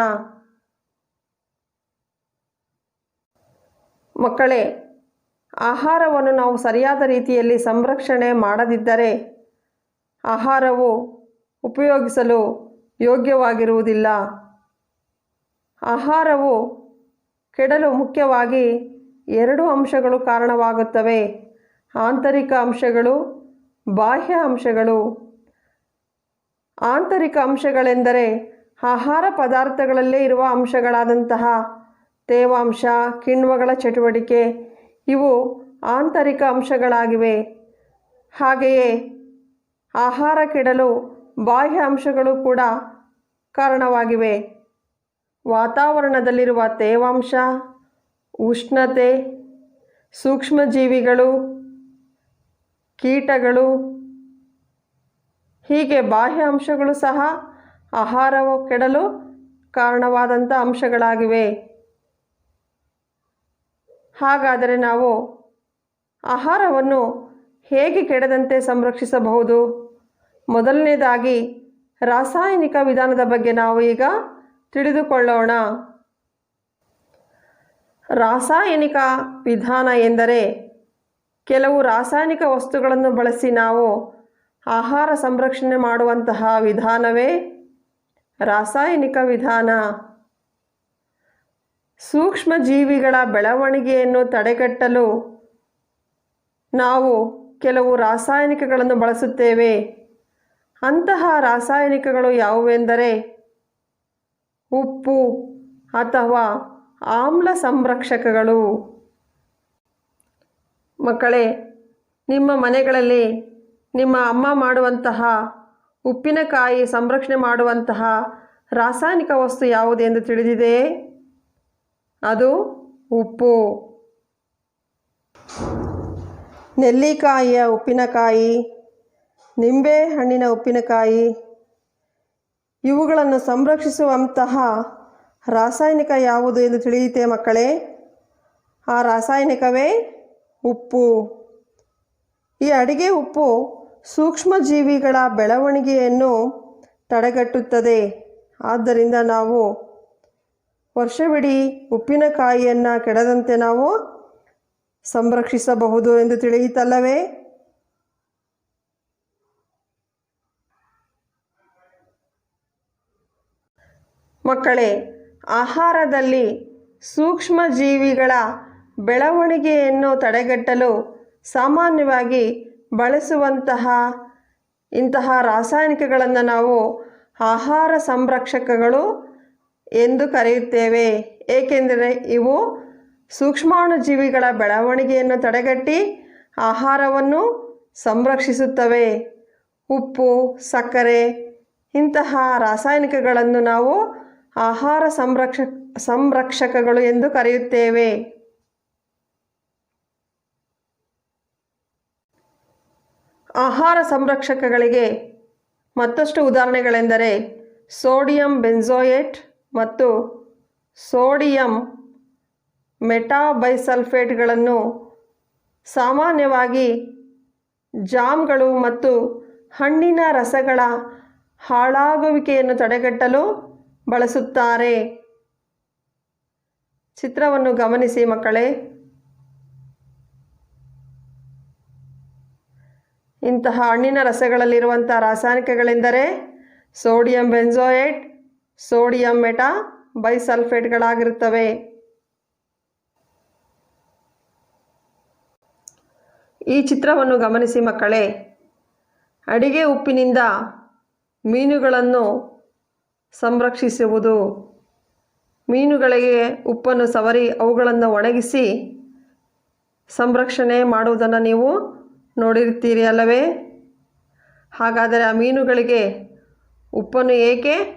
ಮಕ್ಕಳೇ, ಆಹಾರವನ್ನು ನಾವು ಸರಿಯಾದ ರೀತಿಯಲ್ಲಿ ಸಂರಕ್ಷಣೆ ಮಾಡದಿದ್ದರೆ ಆಹಾರವು ಉಪಯೋಗಿಸಲು ಯೋಗ್ಯವಾಗಿರುವುದಿಲ್ಲ. ಆಹಾರವು ಕೆಡಲು ಮುಖ್ಯವಾಗಿ 2 ಅಂಶಗಳು ಕಾರಣವಾಗುತ್ತವೆ: ಆಂತರಿಕ ಅಂಶಗಳು, ಬಾಹ್ಯ ಅಂಶಗಳು. ಆಂತರಿಕ ಅಂಶಗಳೆಂದರೆ ಆಹಾರ ಪದಾರ್ಥಗಳಲ್ಲೇ ಇರುವ ಅಂಶಗಳಾದಂತಹ ತೇವಾಂಶ, ಕಿಣ್ವಗಳ ಚಟುವಟಿಕೆ, ಇವು ಆಂತರಿಕ ಅಂಶಗಳಾಗಿವೆ. ಹಾಗೆಯೇ ಆಹಾರ ಕೆಡಲು ಬಾಹ್ಯ ಅಂಶಗಳು ಕೂಡ ಕಾರಣವಾಗಿವೆ. ವಾತಾವರಣದಲ್ಲಿರುವ ತೇವಾಂಶ, ಉಷ್ಣತೆ, ಸೂಕ್ಷ್ಮಜೀವಿಗಳು, ಕೀಟಗಳು, ಹೀಗೆ ಬಾಹ್ಯ ಅಂಶಗಳು ಸಹ ಆಹಾರವು ಕೆಡಲು ಕಾರಣವಾದಂಥ ಅಂಶಗಳಾಗಿವೆ. ಹಾಗಾದರೆ ನಾವು ಆಹಾರವನ್ನು ಹೇಗೆ ಕೆಡದಂತೆ ಸಂರಕ್ಷಿಸಬಹುದು? ಮೊದಲನೇದಾಗಿ ರಾಸಾಯನಿಕ ವಿಧಾನದ ಬಗ್ಗೆ ನಾವು ಈಗ ತಿಳಿದುಕೊಳ್ಳೋಣ. ರಾಸಾಯನಿಕ ವಿಧಾನ ಎಂದರೆ ಕೆಲವು ರಾಸಾಯನಿಕ ವಸ್ತುಗಳನ್ನು ಬಳಸಿ ನಾವು ಆಹಾರ ಸಂರಕ್ಷಣೆ ಮಾಡುವಂತಹ ವಿಧಾನವೇ ರಾಸಾಯನಿಕ ವಿಧಾನ. ಸೂಕ್ಷ್ಮ ಜೀವಿಗಳ ಬೆಳವಣಿಗೆಯನ್ನು ತಡೆಗಟ್ಟಲು ನಾವು ಕೆಲವು ರಾಸಾಯನಿಕಗಳನ್ನು ಬಳಸುತ್ತೇವೆ. ಅಂತಹ ರಾಸಾಯನಿಕಗಳು ಯಾವುವೆಂದರೆ ಉಪ್ಪು ಅಥವಾ ಆಮ್ಲ ಸಂರಕ್ಷಕಗಳು. ಮಕ್ಕಳೇ, ನಿಮ್ಮ ಮನೆಗಳಲ್ಲಿ ನಿಮ್ಮ ಅಮ್ಮ ಮಾಡುವಂತಹ ಉಪ್ಪಿನಕಾಯಿ ಸಂರಕ್ಷಣೆ ಮಾಡುವಂತಹ ರಾಸಾಯನಿಕ ವಸ್ತು ಯಾವುದು ಎಂದು ತಿಳಿದಿದೆಯೇ? ಅದು ಉಪ್ಪು. ನೆಲ್ಲಿಕಾಯಿಯ ಉಪ್ಪಿನಕಾಯಿ, ನಿಂಬೆ ಹಣ್ಣಿನ ಉಪ್ಪಿನಕಾಯಿ ಇವುಗಳನ್ನು ಸಂರಕ್ಷಿಸುವಂತಹ ರಾಸಾಯನಿಕ ಯಾವುದು ಎಂದು ತಿಳಿಯುತ್ತೆ ಮಕ್ಕಳೇ? ಆ ರಾಸಾಯನಿಕವೇ ಉಪ್ಪು. ಈ ಅಡಿಗೆ ಉಪ್ಪು ಸೂಕ್ಷ್ಮ ಜೀವಿಗಳ ಬೆಳವಣಿಗೆಯನ್ನು ತಡೆಗಟ್ಟುತ್ತದೆ. ಆದ್ದರಿಂದ ನಾವು ವರ್ಷವಿಡೀ ಉಪ್ಪಿನಕಾಯಿಯನ್ನು ಕೆಡದಂತೆ ನಾವು ಸಂರಕ್ಷಿಸಬಹುದು ಎಂದು ತಿಳಿಯಿತಲ್ಲವೇ? ಮಕ್ಕಳೇ, ಆಹಾರದಲ್ಲಿ ಸೂಕ್ಷ್ಮ ಜೀವಿಗಳ ಬೆಳವಣಿಗೆಯನ್ನು ತಡೆಗಟ್ಟಲು ಸಾಮಾನ್ಯವಾಗಿ ಬಳಸುವಂತಹ ಇಂತಹ ರಾಸಾಯನಿಕಗಳನ್ನು ನಾವು ಆಹಾರ ಸಂರಕ್ಷಕಗಳು ಎಂದು ಕರೆಯುತ್ತೇವೆ. ಏಕೆಂದರೆ ಇವು ಸೂಕ್ಷ್ಮಾಣುಜೀವಿಗಳ ಬೆಳವಣಿಗೆಯನ್ನು ತಡೆಗಟ್ಟಿ ಆಹಾರವನ್ನು ಸಂರಕ್ಷಿಸುತ್ತವೆ. ಉಪ್ಪು, ಸಕ್ಕರೆ ಇಂತಹ ರಾಸಾಯನಿಕಗಳನ್ನು ನಾವು ಆಹಾರ ಸಂರಕ್ಷಕಗಳು ಎಂದು ಕರೆಯುತ್ತೇವೆ. ಆಹಾರ ಸಂರಕ್ಷಕಗಳಿಗೆ ಮತ್ತಷ್ಟು ಉದಾಹರಣೆಗಳೆಂದರೆ ಸೋಡಿಯಂ ಬೆಂಜೋಯೇಟ್ ಮತ್ತು ಸೋಡಿಯಂ ಮೆಟಾಬೈಸಲ್ಫೇಟ್ಗಳನ್ನು ಸಾಮಾನ್ಯವಾಗಿ ಜಾಮ್ಗಳು ಮತ್ತು ಹಣ್ಣಿನ ರಸಗಳ ಹಾಳಾಗುವಿಕೆಯನ್ನು ತಡೆಗಟ್ಟಲು ಬಳಸುತ್ತಾರೆ. ಚಿತ್ರವನ್ನು ಗಮನಿಸಿ ಮಕ್ಕಳೇ. ಇಂತಹ ಹಣ್ಣಿನ ರಸಗಳಲ್ಲಿರುವಂಥ ರಾಸಾಯನಿಕಗಳೆಂದರೆ ಸೋಡಿಯಂ ಬೆಂಜೋಯೇಟ್, ಸೋಡಿಯಂ ಮೆಟಾಬೈಸಲ್ಫೇಟ್ಗಳಾಗಿರುತ್ತವೆ. ಈ ಚಿತ್ರವನ್ನು ಗಮನಿಸಿ ಮಕ್ಕಳೇ. ಅಡಿಗೆ ಉಪ್ಪಿನಿಂದ ಮೀನುಗಳನ್ನು ಸಂರಕ್ಷಿಸುವುದು. ಮೀನುಗಳಿಗೆ ಉಪ್ಪನ್ನು ಸವರಿ ಅವುಗಳನ್ನು ಒಣಗಿಸಿ ಸಂರಕ್ಷಣೆ ಮಾಡುವುದನ್ನು ನೀವು ನೋಡಿರ್ತೀರಿ ಅಲ್ಲವೇ? ಹಾಗಾದರೆ ಆ ಮೀನುಗಳಿಗೆ ಉಪ್ಪನ್ನು ಏಕೆ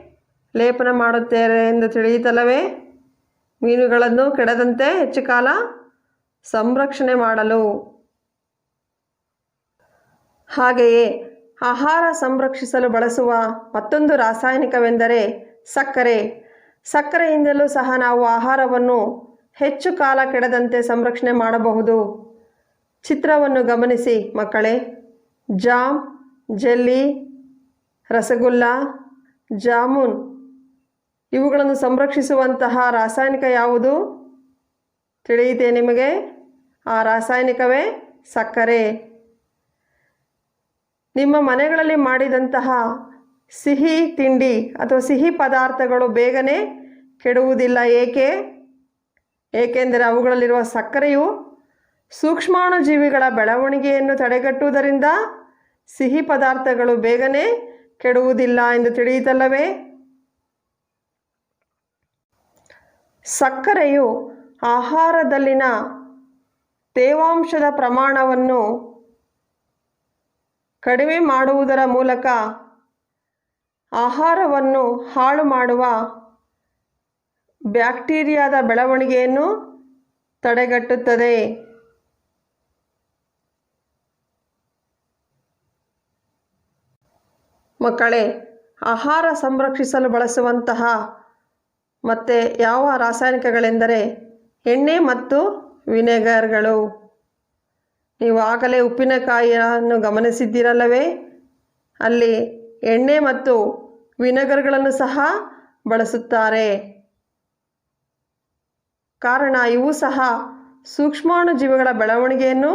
ಲೇಪನ ಮಾಡುತ್ತಾರೆ ಎಂದು ತಿಳಿಯಿತಲ್ಲವೇ? ಮೀನುಗಳನ್ನು ಕೆಡದಂತೆ ಹೆಚ್ಚು ಕಾಲ ಸಂರಕ್ಷಣೆ ಮಾಡಲು. ಹಾಗೆಯೇ ಆಹಾರ ಸಂರಕ್ಷಿಸಲು ಬಳಸುವ ಮತ್ತೊಂದು ರಾಸಾಯನಿಕವೆಂದರೆ ಸಕ್ಕರೆ. ಸಕ್ಕರೆಯಿಂದಲೂ ಸಹ ನಾವು ಆಹಾರವನ್ನು ಹೆಚ್ಚು ಕಾಲ ಕೆಡದಂತೆ ಸಂರಕ್ಷಣೆ ಮಾಡಬಹುದು. ಚಿತ್ರವನ್ನು ಗಮನಿಸಿ ಮಕ್ಕಳೇ. ಜಾಮ್, ಜೆಲ್ಲಿ, ರಸಗುಲ್ಲ, ಜಾಮೂನ್ ಇವುಗಳನ್ನು ಸಂರಕ್ಷಿಸುವಂತಹ ರಾಸಾಯನಿಕ ಯಾವುದು ತಿಳಿಯಿತೆ ನಿಮಗೆ? ಆ ರಾಸಾಯನಿಕವೇ ಸಕ್ಕರೆ. ನಿಮ್ಮ ಮನೆಗಳಲ್ಲಿ ಮಾಡಿದಂತಹ ಸಿಹಿ ತಿಂಡಿ ಅಥವಾ ಸಿಹಿ ಪದಾರ್ಥಗಳು ಬೇಗನೆ ಕೆಡುವುದಿಲ್ಲ. ಏಕೆಂದರೆ ಅವುಗಳಲ್ಲಿರುವ ಸಕ್ಕರೆಯು ಸೂಕ್ಷ್ಮಾಣುಜೀವಿಗಳ ಬೆಳವಣಿಗೆಯನ್ನು ತಡೆಗಟ್ಟುವುದರಿಂದ ಸಿಹಿ ಪದಾರ್ಥಗಳು ಬೇಗನೆ ಕೆಡುವುದಿಲ್ಲ ಎಂದು ತಿಳಿಯಿತಲ್ಲವೇ? ಸಕ್ಕರೆಯು ಆಹಾರದಲ್ಲಿನ ತೇವಾಂಶದ ಪ್ರಮಾಣವನ್ನು ಕಡಿಮೆ ಮಾಡುವುದರ ಮೂಲಕ ಆಹಾರವನ್ನು ಹಾಳು ಮಾಡುವ ಬ್ಯಾಕ್ಟೀರಿಯಾದ ಬೆಳವಣಿಗೆಯನ್ನು ತಡೆಗಟ್ಟುತ್ತದೆ. ಮಕ್ಕಳೇ, ಆಹಾರ ಸಂರಕ್ಷಿಸಲು ಬಳಸುವಂತಹ ಮತ್ತು ಯಾವ ರಾಸಾಯನಿಕಗಳೆಂದರೆ ಎಣ್ಣೆ ಮತ್ತು ವಿನೆಗರ್ಗಳು. ನೀವು ಆಗಲೇ ಉಪ್ಪಿನಕಾಯಿಯನ್ನು ಗಮನಿಸಿದ್ದೀರಲ್ಲವೇ? ಅಲ್ಲಿ ಎಣ್ಣೆ ಮತ್ತು ವಿನೆಗರ್ಗಳನ್ನು ಸಹ ಬಳಸುತ್ತಾರೆ. ಕಾರಣ ಇವು ಸಹ ಸೂಕ್ಷ್ಮಾಣುಜೀವಿಗಳ ಬೆಳವಣಿಗೆಯನ್ನು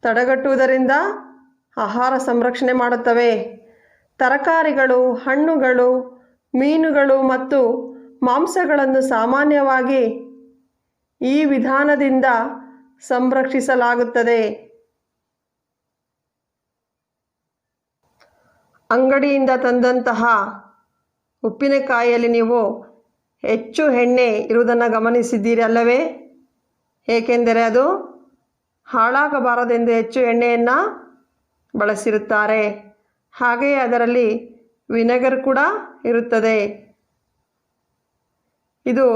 ತಡೆಗಟ್ಟುವುದರಿಂದ ಆಹಾರ ಸಂರಕ್ಷಣೆ ಮಾಡುತ್ತವೆ. ತರಕಾರಿಗಳು, ಹಣ್ಣುಗಳು, ಮೀನುಗಳು ಮತ್ತು ಮಾಂಸಗಳನ್ನು ಸಾಮಾನ್ಯವಾಗಿ ಈ ವಿಧಾನದಿಂದ ಸಂರಕ್ಷಿಸಲಾಗುತ್ತದೆ. ಅಂಗಡಿಯಿಂದ ತಂದಂತಹ ಉಪ್ಪಿನಕಾಯಿಯಲ್ಲಿ ನೀವು ಹೆಚ್ಚು ಎಣ್ಣೆ ಇರುವುದನ್ನು ಗಮನಿಸಿದ್ದೀರಿ ಅಲ್ಲವೇ? ಏಕೆಂದರೆ ಅದು ಹಾಳಾಗಬಾರದೆಂದು ಹೆಚ್ಚು ಎಣ್ಣೆಯನ್ನು ಬಳಸಿರುತ್ತಾರೆ. ಹಾಗೆಯೇ ಅದರಲ್ಲಿ ವಿನೆಗರ್ ಕೂಡ ಇರುತ್ತದೆ. ಇದು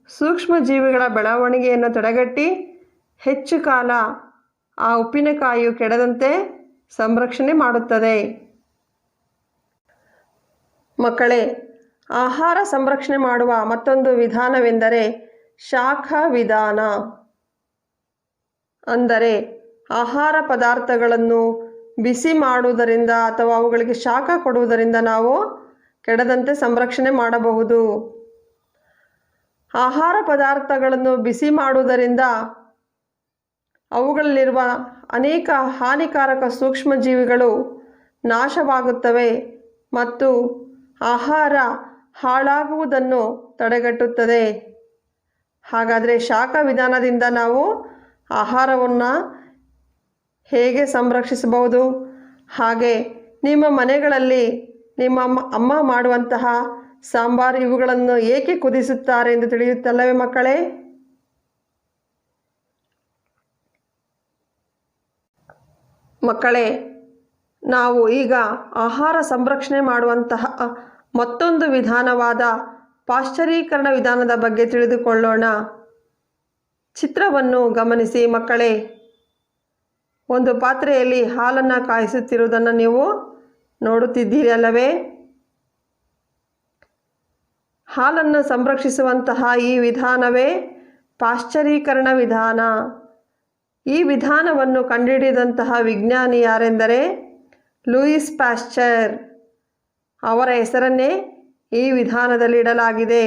ಸೂಕ್ಷ್ಮಜೀವಿಗಳ ಬೆಳವಣಿಗೆಯನ್ನು ತಡೆಗಟ್ಟಿ ಹೆಚ್ಚು ಕಾಲ ಆ ಉಪ್ಪಿನಕಾಯಿಯು ಕೆಡದಂತೆ ಸಂರಕ್ಷಣೆ ಮಾಡುತ್ತದೆ. ಮಕ್ಕಳೇ, ಆಹಾರ ಸಂರಕ್ಷಣೆ ಮಾಡುವ ಮತ್ತೊಂದು ವಿಧಾನವೆಂದರೆ ಶಾಖ ವಿಧಾನ. ಅಂದರೆ ಆಹಾರ ಪದಾರ್ಥಗಳನ್ನು ಬಿಸಿ ಮಾಡುವುದರಿಂದ ಅಥವಾ ಅವುಗಳಿಗೆ ಶಾಖ ಕೊಡುವುದರಿಂದ ನಾವು ಕೆಡದಂತೆ ಸಂರಕ್ಷಣೆ ಮಾಡಬಹುದು. ಆಹಾರ ಪದಾರ್ಥಗಳನ್ನು ಬಿಸಿ ಮಾಡುವುದರಿಂದ ಅವುಗಳಲ್ಲಿರುವ ಅನೇಕ ಹಾನಿಕಾರಕ ಸೂಕ್ಷ್ಮಜೀವಿಗಳು ನಾಶವಾಗುತ್ತವೆ ಮತ್ತು ಆಹಾರ ಹಾಳಾಗುವುದನ್ನು ತಡೆಗಟ್ಟುತ್ತದೆ. ಹಾಗಾದರೆ ಶಾಖ ವಿಧಾನದಿಂದ ನಾವು ಆಹಾರವನ್ನು ಹೇಗೆ ಸಂರಕ್ಷಿಸಬಹುದು? ಹಾಗೆ ನಿಮ್ಮ ಮನೆಗಳಲ್ಲಿ ನಿಮ್ಮ ಅಮ್ಮ ಮಾಡುವಂತಹ ಸಾಂಬಾರು ಇವುಗಳನ್ನು ಏಕೆ ಕುದಿಸುತ್ತಾರೆ ಎಂದು ತಿಳಿಯುತ್ತಲ್ಲವೇ ಮಕ್ಕಳೇ? ಮಕ್ಕಳೇ, ನಾವು ಈಗ ಆಹಾರ ಸಂರಕ್ಷಣೆ ಮಾಡುವಂತಹ ಮತ್ತೊಂದು ವಿಧಾನವಾದ ಪಾಶ್ಚರೀಕರಣ ವಿಧಾನದ ಬಗ್ಗೆ ತಿಳಿದುಕೊಳ್ಳೋಣ. ಚಿತ್ರವನ್ನು ಗಮನಿಸಿ ಮಕ್ಕಳೇ. ಒಂದು ಪಾತ್ರೆಯಲ್ಲಿ ಹಾಲನ್ನು ಕಾಯಿಸುತ್ತಿರುವುದನ್ನು ನೀವು ನೋಡುತ್ತಿದ್ದೀರಿ ಅಲ್ಲವೇ? ಹಾಲನ್ನು ಸಂರಕ್ಷಿಸುವಂತಹ ಈ ವಿಧಾನವೇ ಪಾಶ್ಚರೀಕರಣ ವಿಧಾನ. ಈ ವಿಧಾನವನ್ನು ಕಂಡುಹಿಡಿದಂತಹ ವಿಜ್ಞಾನಿ ಯಾರೆಂದರೆ ಲೂಯಿಸ್ ಪ್ಯಾಶ್ಚರ್. ಅವರ ಹೆಸರನ್ನೇ ಈ ವಿಧಾನದಲ್ಲಿ ಇಡಲಾಗಿದೆ.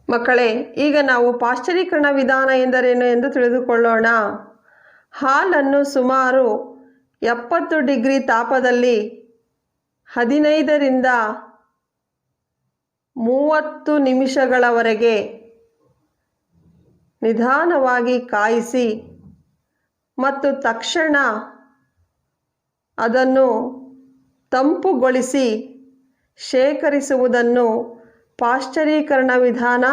ಮಕ್ಕಳೇ, ಈಗ ನಾವು ಪಾಶ್ಚರೀಕರಣ ವಿಧಾನ ಎಂದರೇನು ಎಂದು ತಿಳಿದುಕೊಳ್ಳೋಣ. ಹಾಲನ್ನು ಸುಮಾರು 70 ಡಿಗ್ರಿ ತಾಪದಲ್ಲಿ 15 ರಿಂದ 30 ನಿಮಿಷಗಳವರೆಗೆ ನಿಧಾನವಾಗಿ ಕಾಯಿಸಿ ಮತ್ತು ತಕ್ಷಣ ಅದನ್ನು ತಂಪುಗೊಳಿಸಿ ಶೇಖರಿಸುವುದನ್ನು ಪಾಶ್ಚರೀಕರಣ ವಿಧಾನ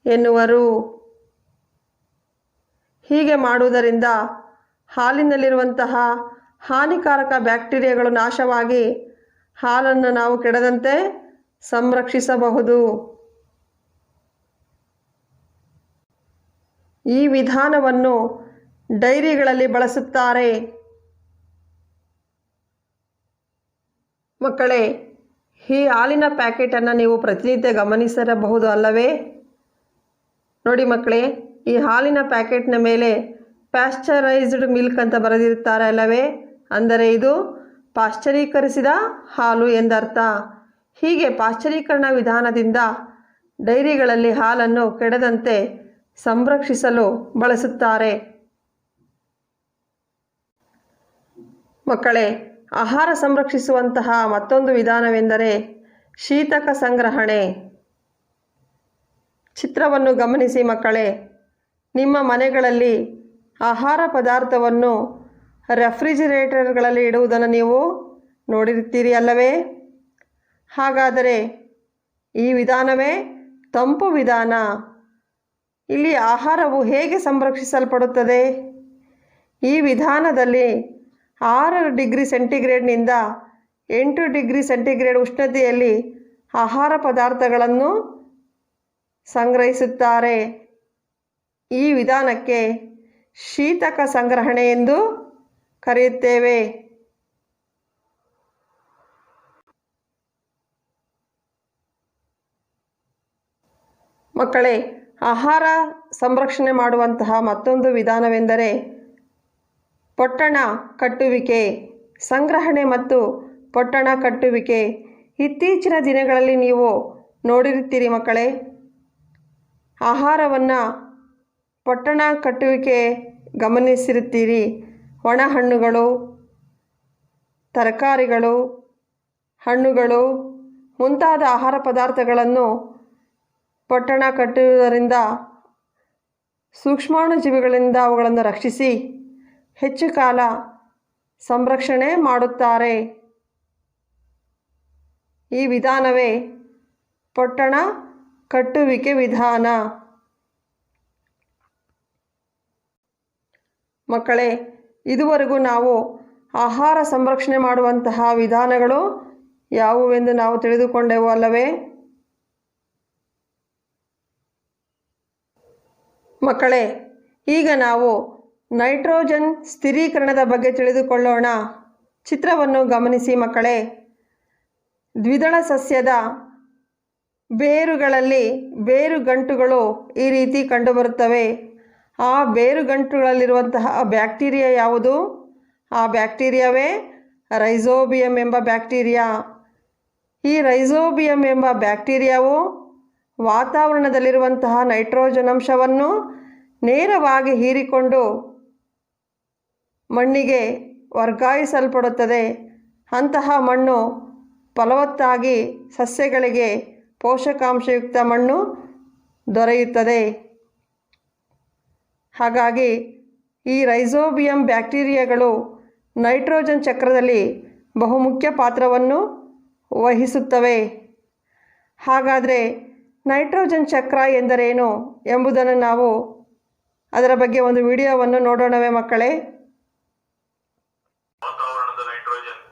ಎನ್ನುವರು. ಹೀಗೆ ಮಾಡುವುದರಿಂದ ಹಾಲಿನಲ್ಲಿರುವಂತಹ ಹಾನಿಕಾರಕ ಬ್ಯಾಕ್ಟೀರಿಯಾಗಳು ನಾಶವಾಗಿ ಹಾಲನ್ನು ನಾವು ಕೆಡದಂತೆ ಸಂರಕ್ಷಿಸಬಹುದು. ಈ ವಿಧಾನವನ್ನು ಡೈರಿಗಳಲ್ಲಿ ಬಳಸುತ್ತಾರೆ. ಮಕ್ಕಳೇ, ಈ ಹಾಲಿನ ಪ್ಯಾಕೆಟನ್ನು ನೀವು ಪ್ರತಿನಿತ್ಯ ಗಮನಿಸಿರಬಹುದು ಅಲ್ಲವೇ? ನೋಡಿ ಮಕ್ಕಳೇ, ಈ ಹಾಲಿನ ಪ್ಯಾಕೆಟ್ನ ಮೇಲೆ ಪ್ಯಾಶ್ಚರೈಸ್ಡ್ ಮಿಲ್ಕ್ ಅಂತ ಬರೆದಿರುತ್ತಾರೆ ಅಲ್ಲವೇ? ಅಂದರೆ ಇದು ಪಾಶ್ಚರೀಕರಿಸಿದ ಹಾಲು ಎಂದರ್ಥ. ಹೀಗೆ ಪಾಶ್ಚರೀಕರಣ ವಿಧಾನದಿಂದ ಡೈರಿಗಳಲ್ಲಿ ಹಾಲನ್ನು ಕೆಡದಂತೆ ಸಂರಕ್ಷಿಸಲು ಬಳಸುತ್ತಾರೆ. ಮಕ್ಕಳೇ, ಆಹಾರ ಸಂರಕ್ಷಿಸುವಂತಹ ಮತ್ತೊಂದು ವಿಧಾನವೆಂದರೆ ಶೀತಕ ಸಂಗ್ರಹಣೆ. ಚಿತ್ರವನ್ನು ಗಮನಿಸಿ ಮಕ್ಕಳೇ. ನಿಮ್ಮ ಮನೆಗಳಲ್ಲಿ ಆಹಾರ ಪದಾರ್ಥವನ್ನು ರೆಫ್ರಿಜಿರೇಟರ್ಗಳಲ್ಲಿ ಇಡುವುದನ್ನು ನೀವು ನೋಡಿರ್ತೀರಿ ಅಲ್ಲವೇ? ಹಾಗಾದರೆ ಈ ವಿಧಾನವೇ ತಂಪು ವಿಧಾನ. ಇಲ್ಲಿ ಆಹಾರವು ಹೇಗೆ ಸಂರಕ್ಷಿಸಲ್ಪಡುತ್ತದೆ? ಈ ವಿಧಾನದಲ್ಲಿ 6 ಡಿಗ್ರಿ ಸೆಂಟಿಗ್ರೇಡ್ನಿಂದ 8 ಡಿಗ್ರಿ ಸೆಂಟಿಗ್ರೇಡ್ ಉಷ್ಣತೆಯಲ್ಲಿ ಆಹಾರ ಪದಾರ್ಥಗಳನ್ನು ಸಂಗ್ರಹಿಸುತ್ತಾರೆ. ಈ ವಿಧಾನಕ್ಕೆ ಶೀತಕ ಸಂಗ್ರಹಣೆ ಎಂದು ಕರೆಯುತ್ತೇವೆ. ಮಕ್ಕಳೇ, ಆಹಾರ ಸಂರಕ್ಷಣೆ ಮಾಡುವಂತಹ ಮತ್ತೊಂದು ವಿಧಾನವೆಂದರೆ ಪೊಟ್ಟಣ ಕಟ್ಟುವಿಕೆ. ಸಂಗ್ರಹಣೆ ಮತ್ತು ಪೊಟ್ಟಣ ಕಟ್ಟುವಿಕೆ ಇತ್ತೀಚಿನ ದಿನಗಳಲ್ಲಿ ನೀವು ನೋಡಿರುತ್ತೀರಿ ಮಕ್ಕಳೇ. ಆಹಾರವನ್ನು ಪೊಟ್ಟಣ ಕಟ್ಟುವಿಕೆ ಗಮನಿಸಿರುತ್ತೀರಿ. ಒಣ ಹಣ್ಣುಗಳು, ತರಕಾರಿಗಳು, ಹಣ್ಣುಗಳು ಮುಂತಾದ ಆಹಾರ ಪದಾರ್ಥಗಳನ್ನು ಪೊಟ್ಟಣ ಕಟ್ಟುವುದರಿಂದ ಸೂಕ್ಷ್ಮಾಣುಜೀವಿಗಳಿಂದ ಅವುಗಳನ್ನು ರಕ್ಷಿಸಿ ಹೆಚ್ಚು ಕಾಲ ಸಂರಕ್ಷಣೆ ಮಾಡುತ್ತಾರೆ. ಈ ವಿಧಾನವೇ ಪೊಟ್ಟಣ ಕಟ್ಟುವಿಕೆ ವಿಧಾನ. ಮಕ್ಕಳೇ, ಇದುವರೆಗೂ ನಾವು ಆಹಾರ ಸಂರಕ್ಷಣೆ ಮಾಡುವಂತಹ ವಿಧಾನಗಳು ಯಾವುವೆಂದು ನಾವು ತಿಳಿದುಕೊಂಡೆವು ಅಲ್ಲವೇ? ಮಕ್ಕಳೇ, ಈಗ ನಾವು ನೈಟ್ರೋಜನ್ ಸ್ಥಿರೀಕರಣದ ಬಗ್ಗೆ ತಿಳಿದುಕೊಳ್ಳೋಣ. ಚಿತ್ರವನ್ನು ಗಮನಿಸಿ ಮಕ್ಕಳೇ. ದ್ವಿದಳ ಸಸ್ಯದ ಬೇರುಗಳಲ್ಲಿ ಬೇರುಗಂಟುಗಳು ಈ ರೀತಿ ಕಂಡುಬರುತ್ತವೆ. ಆ ಬೇರುಗಂಟುಗಳಲ್ಲಿರುವಂತಹ ಬ್ಯಾಕ್ಟೀರಿಯಾ ಯಾವುದು? ಆ ಬ್ಯಾಕ್ಟೀರಿಯಾವೇ ರೈಜೋಬಿಯಂ ಎಂಬ ಬ್ಯಾಕ್ಟೀರಿಯಾ. ಈ ರೈಜೋಬಿಯಂ ಎಂಬ ಬ್ಯಾಕ್ಟೀರಿಯಾವು ವಾತಾವರಣದಲ್ಲಿರುವಂತಹ ನೈಟ್ರೋಜನ್ ಅಂಶವನ್ನು ನೇರವಾಗಿ ಹೀರಿಕೊಂಡು ಮಣ್ಣಿಗೆ ವರ್ಗಾಯಿಸಲ್ಪಡುತ್ತದೆ. ಅಂತಹ ಮಣ್ಣು ಫಲವತ್ತಾಗಿ ಸಸ್ಯಗಳಿಗೆ ಪೋಷಕಾಂಶಯುಕ್ತ ಮಣ್ಣು ದೊರೆಯುತ್ತದೆ. ಹಾಗಾಗಿ ಈ ರೈಜೋಬಿಯಂ ಬ್ಯಾಕ್ಟೀರಿಯಾಗಳು ನೈಟ್ರೋಜನ್ ಚಕ್ರದಲ್ಲಿ ಬಹುಮುಖ್ಯ ಪಾತ್ರವನ್ನು ವಹಿಸುತ್ತವೆ. ಹಾಗಾದರೆ ನೈಟ್ರೋಜನ್ ಚಕ್ರ ಎಂದರೇನು ಎಂಬುದನ್ನು ನಾವು ಅದರ ಬಗ್ಗೆ ಒಂದು ವಿಡಿಯೋವನ್ನು ನೋಡೋಣವೇ ಮಕ್ಕಳೇ? ವಾತಾವರಣದ ನೈಟ್ರೋಜನ್.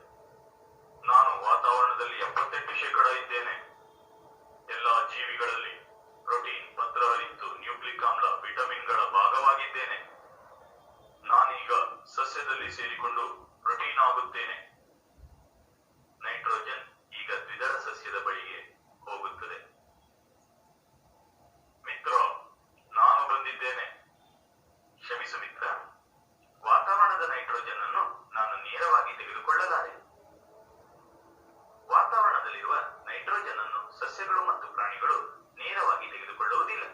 ನಾನು ವಾತಾವರಣದಲ್ಲಿ 78% ಇದ್ದೇನೆ. ಎಲ್ಲ ಜೀವಿಗಳಲ್ಲಿ ಪ್ರೋಟೀನ್, ಪತ್ರಹರಿತ್ತು, ನ್ಯೂಕ್ಲಿಕ್ ಆಮ್ಲ, ವಿಟಮಿನ್ಗಳ ಭಾಗವಾಗಿದ್ದೇನೆ. ನಾನೀಗ ಸಸ್ಯದಲ್ಲಿ ಸೇರಿಕೊಂಡು ಪ್ರೋಟೀನ್ ಆಗುತ್ತೇನೆ. ನೈಟ್ರೋಜನ್ ಈಗ ದ್ವಿದಳ ಸಸ್ಯದ ಬಳಿಗೆ ಹೋಗುತ್ತದೆ. ಮಿತ್ರ, ನಾನು ಬಂದಿದ್ದೇನೆ. ಕ್ಷಮಿಸು ಮಿತ್ರ, ವಾತಾವರಣದ ನೈಟ್ರೋಜನ್ ಅನ್ನು ನಾನು ನೇರವಾಗಿ ತೆಗೆದುಕೊಳ್ಳಲಾರೆ. ವಾತಾವರಣದಲ್ಲಿರುವ ನೈಟ್ರೋಜನ್ ಅನ್ನು ಸಸ್ಯಗಳು ಮತ್ತು ಪ್ರಾಣಿಗಳು ನೇರವಾಗಿ ತೆಗೆದುಕೊಳ್ಳುವುದಿಲ್ಲ.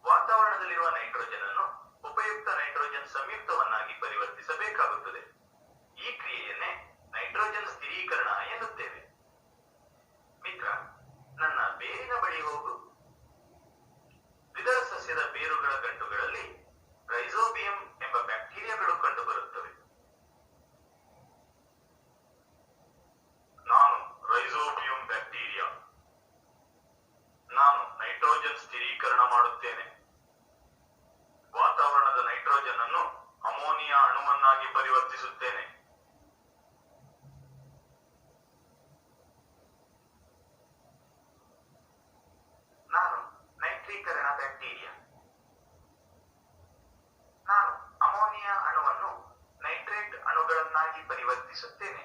ವಾತಾವರಣದಲ್ಲಿರುವ ನೈಟ್ರೋಜನ್ ಅನ್ನು ಉಪಯುಕ್ತ ನೈಟ್ರೋಜನ್ ಸಂಯುಕ್ತವನ್ನಾಗಿ ಪರಿವರ್ತಿಸಬೇಕಾಗುತ್ತದೆ. ಈ ಕ್ರಿಯೆಯನ್ನೇ ನೈಟ್ರೋಜನ್ ಸ್ಥಿರೀಕರಣ ಎನ್ನುತ್ತೇವೆ. ಮಿತ್ರ, ನನ್ನ ಬೇರಿನ ಬಳಿ ಹೋಗು. ದ್ವಿದಳ ಸಸ್ಯದ ಬೇರುಗಳ ಗಂಟುಗಳಲ್ಲಿ ರೈಜೋಬಿಯಂ ಎಂಬ ಬ್ಯಾಕ್ಟೀರಿಯಾಗಳು ಕಂಡುಬರುತ್ತವೆ. ನಾನು ರೈಜೋಬಿಯಂ ಬ್ಯಾಕ್ಟೀರಿಯಾ. ನಾನು ನೈಟ್ರೋಜನ್ ಸ್ಥಿರೀಕರಣ ಮಾಡುತ್ತೇನೆ. ವಾತಾವರಣದ ನೈಟ್ರೋಜನ್ ಅನ್ನು ಅಮೋನಿಯಾ ಅಣುವನ್ನಾಗಿ ಪರಿವರ್ತಿಸುತ್ತೇನೆ. ನಾನು ನೈಟ್ರೀಕರಣ ಬ್ಯಾಕ್ಟೀರಿಯಾ. ನಾನು ಅಮೋನಿಯಾ ಅಣುವನ್ನು ನೈಟ್ರೇಟ್ ಅಣುಗಳನ್ನಾಗಿ ಪರಿವರ್ತಿಸುತ್ತೇನೆ.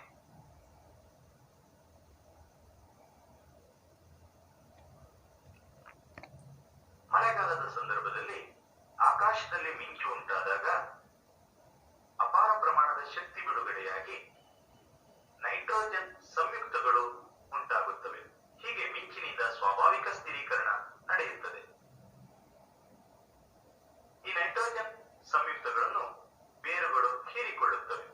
ಮಳೆಗಾಲದ ಸಂದರ್ಭದಲ್ಲಿ ಆಕಾಶದಲ್ಲಿ ಮಿಂಚು ಉಂಟಾದಾಗ ಅಪಾರ ಪ್ರಮಾಣದ ಶಕ್ತಿ ಬಿಡುಗಡೆಯಾಗಿ ನೈಟ್ರೋಜನ್ ಸಂಯುಕ್ತಗಳು ಉಂಟಾಗುತ್ತವೆ. ಹೀಗೆ ಮಿಂಚಿನಿಂದ ಸ್ವಾಭಾವಿಕ ಸ್ಥಿರೀಕರಣ ನಡೆಯುತ್ತದೆ. ಈ ನೈಟ್ರೋಜನ್ ಸಂಯುಕ್ತಗಳನ್ನು ಬೇರುಗಳು ಹೀರಿಕೊಳ್ಳುತ್ತವೆ.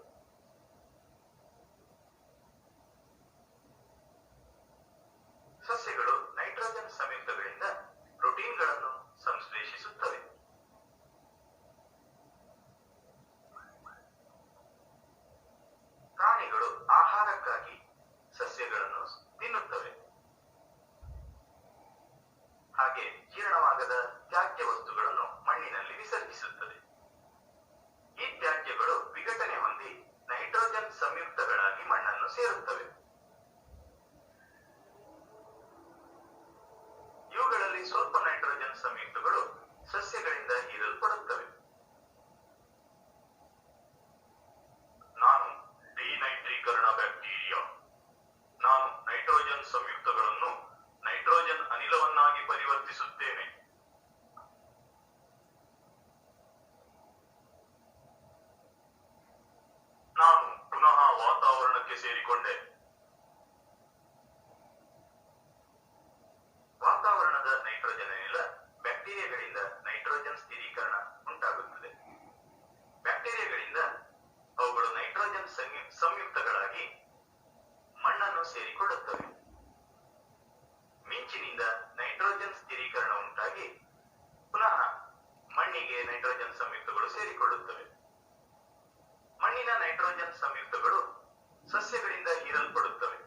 ಸೇರುತ್ತವೆ. ಇವುಗಳಲ್ಲಿ ಸ್ವಲ್ಪ ನೈಟ್ರೋಜನ್ ಸಂಯುಕ್ತಗಳು ಸಸ್ಯಗಳಿಂದ ಹೀರಲ್ಪಡುತ್ತವೆ. ನಾನು ಡಿನೈಟ್ರೀಕರಣ ಬ್ಯಾಕ್ಟೀರಿಯಾ. ನಾನು ನೈಟ್ರೋಜನ್ ಸಂಯುಕ್ತಗಳನ್ನು ನೈಟ್ರೋಜನ್ ಅನಿಲವನ್ನಾಗಿ ಪರಿವರ್ತಿಸುತ್ತೇನೆ. ನಾನು ಪುನಃ ವಾತಾವರಣಕ್ಕೆ ಸೇರಿಕೊಂಡೆ. ವಾತಾವರಣದ ನೈಟ್ರೋಜನ್ ಅನಿಲ ಬ್ಯಾಕ್ಟೀರಿಯಾಗಳಿಂದ ನೈಟ್ರೋಜನ್ ಸ್ಥಿರೀಕರಣ ಉಂಟಾಗುತ್ತದೆ. ಬ್ಯಾಕ್ಟೀರಿಯಾಗಳಿಂದ ಅವುಗಳು ನೈಟ್ರೋಜನ್ ಸಂಯುಕ್ತಗಳಾಗಿ ಮಣ್ಣನ್ನು ಸೇರಿಕೊಳ್ಳುತ್ತವೆ. ಮಿಂಚಿನಿಂದ ನೈಟ್ರೋಜನ್ ಸ್ಥಿರೀಕರಣ ಉಂಟಾಗಿ ಪುನಃ ಮಣ್ಣಿಗೆ ನೈಟ್ರೋಜನ್ ಸಂಯುಕ್ತಗಳು ಸೇರಿಕೊಳ್ಳುತ್ತವೆ. ಮಣ್ಣಿನ ನೈಟ್ರೋಜನ್ ಸಂಯುಕ್ತಗಳು ಸಸ್ಯಗಳಿಂದ ಹೀರಲ್ಪಡುತ್ತವೆ.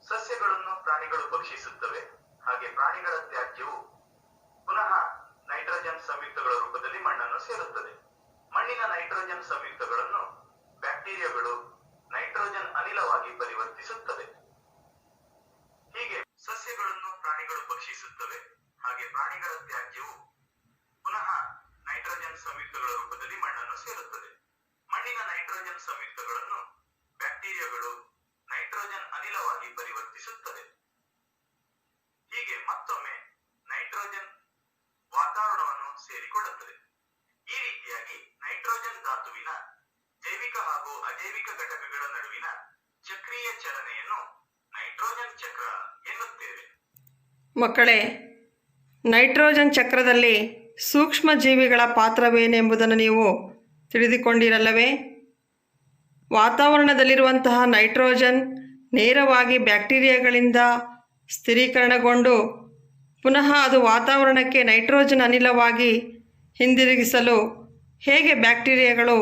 ಸಸ್ಯಗಳನ್ನು ಪ್ರಾಣಿಗಳು ಭಕ್ಷಿಸುತ್ತವೆ. ಹಾಗೆ ಪ್ರಾಣಿಗಳ ತ್ಯಾಜ್ಯವು ಪುನಃ ನೈಟ್ರೋಜನ್ ಸಂಯುಕ್ತಗಳ ರೂಪದಲ್ಲಿ ಮಣ್ಣನ್ನು ಸೇರುತ್ತದೆ. ಮಣ್ಣಿನ ನೈಟ್ರೋಜನ್ ಸಂಯುಕ್ತಗಳನ್ನು ಬ್ಯಾಕ್ಟೀರಿಯಾಗಳು ನೈಟ್ರೋಜನ್ ಅನಿಲವಾಗಿ ಪರಿವರ್ತಿಸುತ್ತದೆ. ಹೀಗೆ ಸಸ್ಯಗಳನ್ನು ಪ್ರಾಣಿಗಳು ಭಕ್ಷಿಸುತ್ತವೆ. ಹಾಗೆ ಪ್ರಾಣಿಗಳ ತ್ಯಾಜ್ಯವು ಪುನಃ ನೈಟ್ರೋಜನ್ ಸಂಯುಕ್ತಗಳ ರೂಪದಲ್ಲಿ ಮಣ್ಣನ್ನು ಸೇರುತ್ತದೆ. ಮಣ್ಣಿನ ನೈಟ್ರೋಜನ್ ಸಂಯುಕ್ತಗಳನ್ನು ಬ್ಯಾಕ್ಟೀರಿಯಾಗಳು ನೈಟ್ರೋಜನ್ ಅನಿಲವಾಗಿ ಪರಿವರ್ತಿಸುತ್ತದೆ. ಹೀಗೆ ಮತ್ತೊಮ್ಮೆ ನೈಟ್ರೋಜನ್ ವಾತಾವರಣವನ್ನು ಸೇರಿಕೊಳ್ಳುತ್ತದೆ. ಈ ರೀತಿಯಾಗಿ ನೈಟ್ರೋಜನ್ ಧಾತುವಿನ ಜೈವಿಕ ಹಾಗೂ ಅಜೈವಿಕ ಘಟಕಗಳ ನಡುವಿನ ಚಕ್ರೀಯ ಚಲನೆಯನ್ನು ನೈಟ್ರೋಜನ್ ಚಕ್ರ ಎನ್ನುತ್ತೇವೆ. ಮಕ್ಕಳೇ, ನೈಟ್ರೋಜನ್ ಚಕ್ರದಲ್ಲಿ ಸೂಕ್ಷ್ಮ ಜೀವಿಗಳ ಪಾತ್ರವೇನೆಂಬುದನ್ನು ನೀವು ತಿಳಿದುಕೊಂಡಿರಲ್ಲವೇ? ವಾತಾವರಣದಲ್ಲಿರುವಂತಹ ನೈಟ್ರೋಜನ್ ನೇರವಾಗಿ ಬ್ಯಾಕ್ಟೀರಿಯಾಗಳಿಂದ ಸ್ಥಿರೀಕರಣಗೊಂಡು ಪುನಃ ಅದು ವಾತಾವರಣಕ್ಕೆ ನೈಟ್ರೋಜನ್ ಅನಿಲವಾಗಿ ಹಿಂದಿರುಗಿಸಲು ಹೇಗೆ ಬ್ಯಾಕ್ಟೀರಿಯಾಗಳು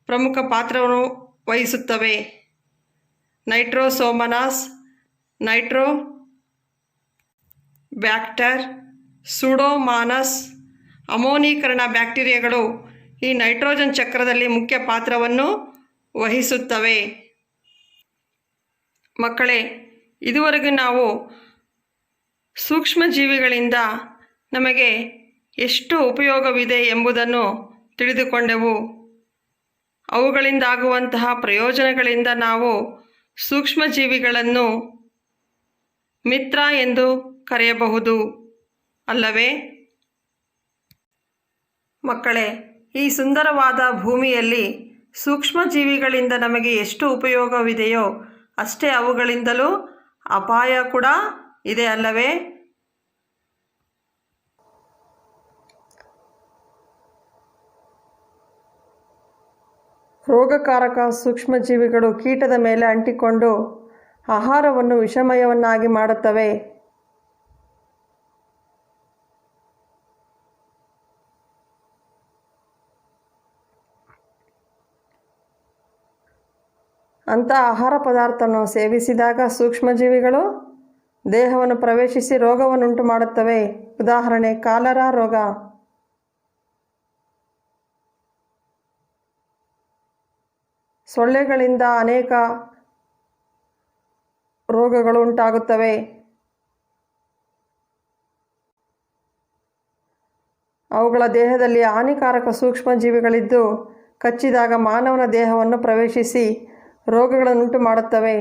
ಪ್ರಮುಖ ಪಾತ್ರವನ್ನು ವಹಿಸುತ್ತವೆ? ನೈಟ್ರೋಸೋಮನಾಸ್, ನೈಟ್ರೋ ಬ್ಯಾಕ್ಟರ್, ಸೂಡೋಮಾನಸ್, ಅಮೋನೀಕರಣ ಬ್ಯಾಕ್ಟೀರಿಯಾಗಳು ಈ ನೈಟ್ರೋಜನ್ ಚಕ್ರದಲ್ಲಿ ಮುಖ್ಯ ಪಾತ್ರವನ್ನು ವಹಿಸುತ್ತವೆ. ಮಕ್ಕಳೇ, ಇದುವರೆಗೂ ನಾವು ಸೂಕ್ಷ್ಮಜೀವಿಗಳಿಂದ ನಮಗೆ ಎಷ್ಟು ಉಪಯೋಗವಿದೆ ಎಂಬುದನ್ನು ತಿಳಿದುಕೊಂಡೆವು. ಅವುಗಳಿಂದಾಗುವಂತಹ ಪ್ರಯೋಜನಗಳಿಂದ ನಾವು ಸೂಕ್ಷ್ಮಜೀವಿಗಳನ್ನು ಮಿತ್ರ ಎಂದು ಕರೆಯಬಹುದು ಅಲ್ಲವೇ? ಮಕ್ಕಳೇ, ಈ ಸುಂದರವಾದ ಭೂಮಿಯಲ್ಲಿ ಸೂಕ್ಷ್ಮಜೀವಿಗಳಿಂದ ನಮಗೆ ಎಷ್ಟು ಉಪಯೋಗವಿದೆಯೋ ಅಷ್ಟೇ ಅವುಗಳಿಂದಲೂ ಅಪಾಯ ಕೂಡ ಇದೆ ಅಲ್ಲವೇ? ರೋಗಕಾರಕ ಸೂಕ್ಷ್ಮಜೀವಿಗಳು ಕೀಟದ ಮೇಲೆ ಅಂಟಿಕೊಂಡು ಆಹಾರವನ್ನು ವಿಷಮಯವನ್ನಾಗಿ ಮಾಡುತ್ತವೆ. ಅಂಥ ಆಹಾರ ಪದಾರ್ಥವನ್ನು ಸೇವಿಸಿದಾಗ ಸೂಕ್ಷ್ಮಜೀವಿಗಳು ದೇಹವನ್ನು ಪ್ರವೇಶಿಸಿ ರೋಗವನ್ನುಂಟು ಮಾಡುತ್ತವೆ. ಉದಾಹರಣೆ, ಕಾಲರಾ ರೋಗ. ಸೊಳ್ಳೆಗಳಿಂದ ಅನೇಕ ರೋಗಗಳು ಉಂಟಾಗುತ್ತವೆ. ಅವುಗಳ ದೇಹದಲ್ಲಿ ಹಾನಿಕಾರಕ ಸೂಕ್ಷ್ಮಜೀವಿಗಳಿದ್ದು ಕಚ್ಚಿದಾಗ ಮಾನವನ ದೇಹವನ್ನು ಪ್ರವೇಶಿಸಿ ರೋಗಗಳನ್ನುಂಟು ಮಾಡುತ್ತವೆ.